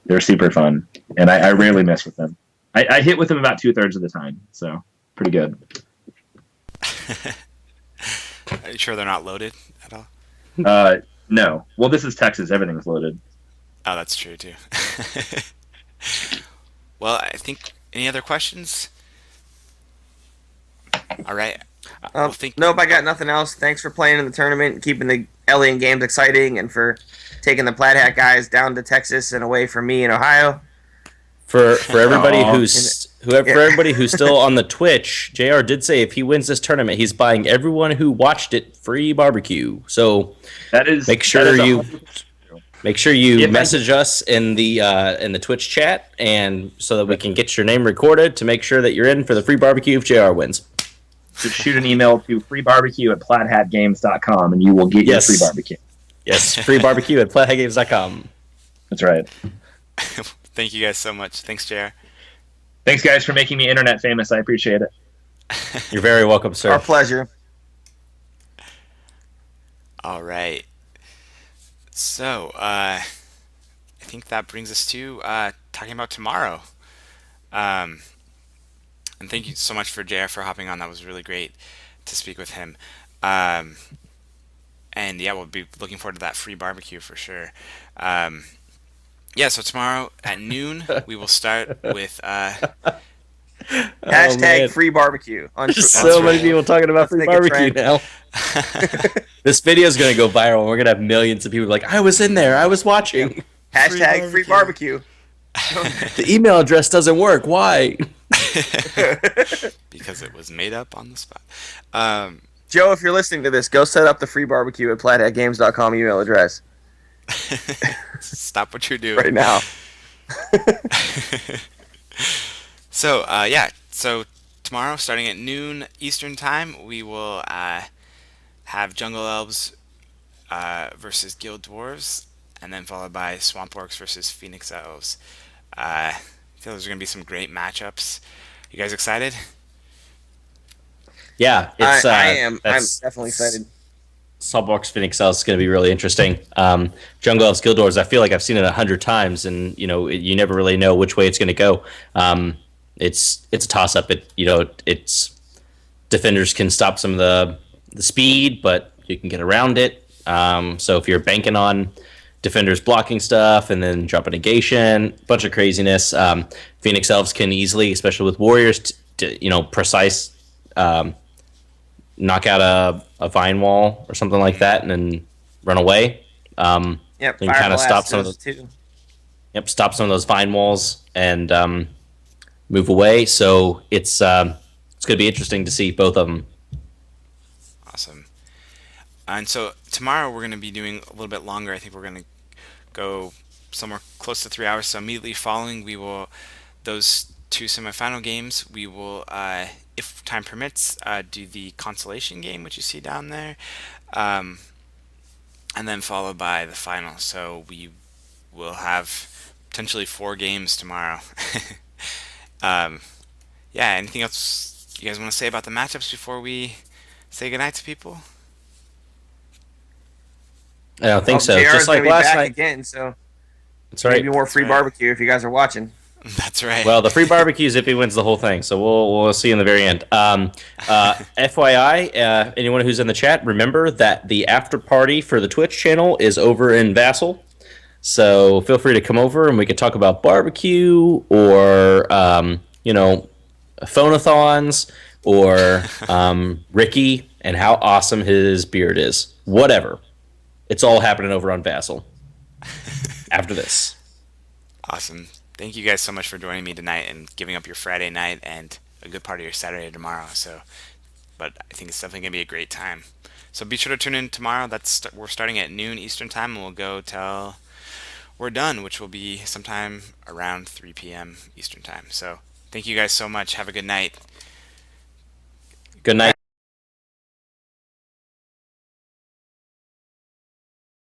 They're super fun, and I rarely mess with them. I hit with them about 2/3 of the time, so pretty good. Are you sure they're not loaded at all? No. Well, this is Texas. Everything's loaded. Oh, that's true, too. Well, I think, any other questions? All right. Nope, I got nothing else. Thanks for playing in the tournament and keeping Alien Games exciting and for taking the Plaid Hat guys down to Texas and away from me in Ohio. For everybody Oh, And, for yeah. everybody who's still on the Twitch, JR did say if he wins this tournament, he's buying everyone who watched it free barbecue. So that is make that sure is you 100% true. make sure you If I message us in the Twitch chat, and so that we can get your name recorded to make sure that you're in for the free barbecue if JR wins. just shoot an email to freebarbecue@plaidhatgames.com and you will get your free Yes. barbecue. Yes, free barbecue at platheadgames.com. That's right. Thank you guys so much. Thanks, JR. Thanks, guys, for making me internet famous. I appreciate it. You're very welcome, Our sir. pleasure. All right. So, I think that brings us to talking about tomorrow. Um, and thank you so much for JR for hopping on. That was really great to speak with him. Um, and yeah, we'll be looking forward to that free barbecue for sure. Um, yeah, so tomorrow at noon, we will start with. Oh Hashtag man, free barbecue. there's That's so many right. people talking about Let's free make a barbecue trend. now. This video is gonna go viral, and we're gonna have millions of people like, "I was in there, I was watching." Hashtag free barbecue. The email address doesn't work. Why? Because it was made up on the spot. Um, Joe, if you're listening to this, go set up the free barbecue at plaidhatgames.com email address Stop what you're doing right now. So, yeah. So tomorrow, starting at noon Eastern time, we will have Jungle Elves versus Guild Dwarves, and then followed by Swamp Orcs versus Phoenix Elves. I feel there's going to be some great matchups. You guys excited? Yeah, it's I am. I'm that's definitely excited. Subbox Phoenix Cells is going to be really interesting. Jungle Elves Guild Wars, I feel like I've seen it 100 times, and you never really know which way it's going to go. It's a toss up. It's defenders can stop some of the speed, but you can get around it. So if you're banking on defenders blocking stuff and then drop a negation, bunch of craziness. Phoenix Elves can easily, especially with warriors, precise. Knock out a vine wall or something like that, and then run away. Yep, And fire kind of stop some of blasters those. too. Yep, stop some of those vine walls and move away. So it's going to be interesting to see both of them. Awesome. And so tomorrow we're going to be doing a little bit longer. I think we're going to go somewhere close to 3 hours. So immediately following, we will those two semifinal games. We will, if time permits, do the consolation game, which you see down there, um, and then followed by the final. So we will have potentially 4 games tomorrow. um, yeah. Anything else you guys want to say about the matchups before we say goodnight to people? I don't think so. JR Just is going like to be last back night. again, so That's maybe right. more That's free right. barbecue if you guys are watching. That's right. Well, the free barbecue is if he wins the whole thing. So we'll see in the very end. FYI, anyone who's in the chat, remember that the after party for the Twitch channel is over in Vassal. So feel free to come over and we can talk about barbecue or phonathons or Ricky and how awesome his beard is. Whatever. It's all happening over on Vassal after this. Awesome. Thank you guys so much for joining me tonight and giving up your Friday night and a good part of your Saturday tomorrow. But I think it's definitely gonna be a great time. So be sure to tune in tomorrow. We're starting at noon Eastern time, and we'll go till we're done, which will be sometime around 3 p.m. Eastern time. So thank you guys so much. Have a good night. Good night.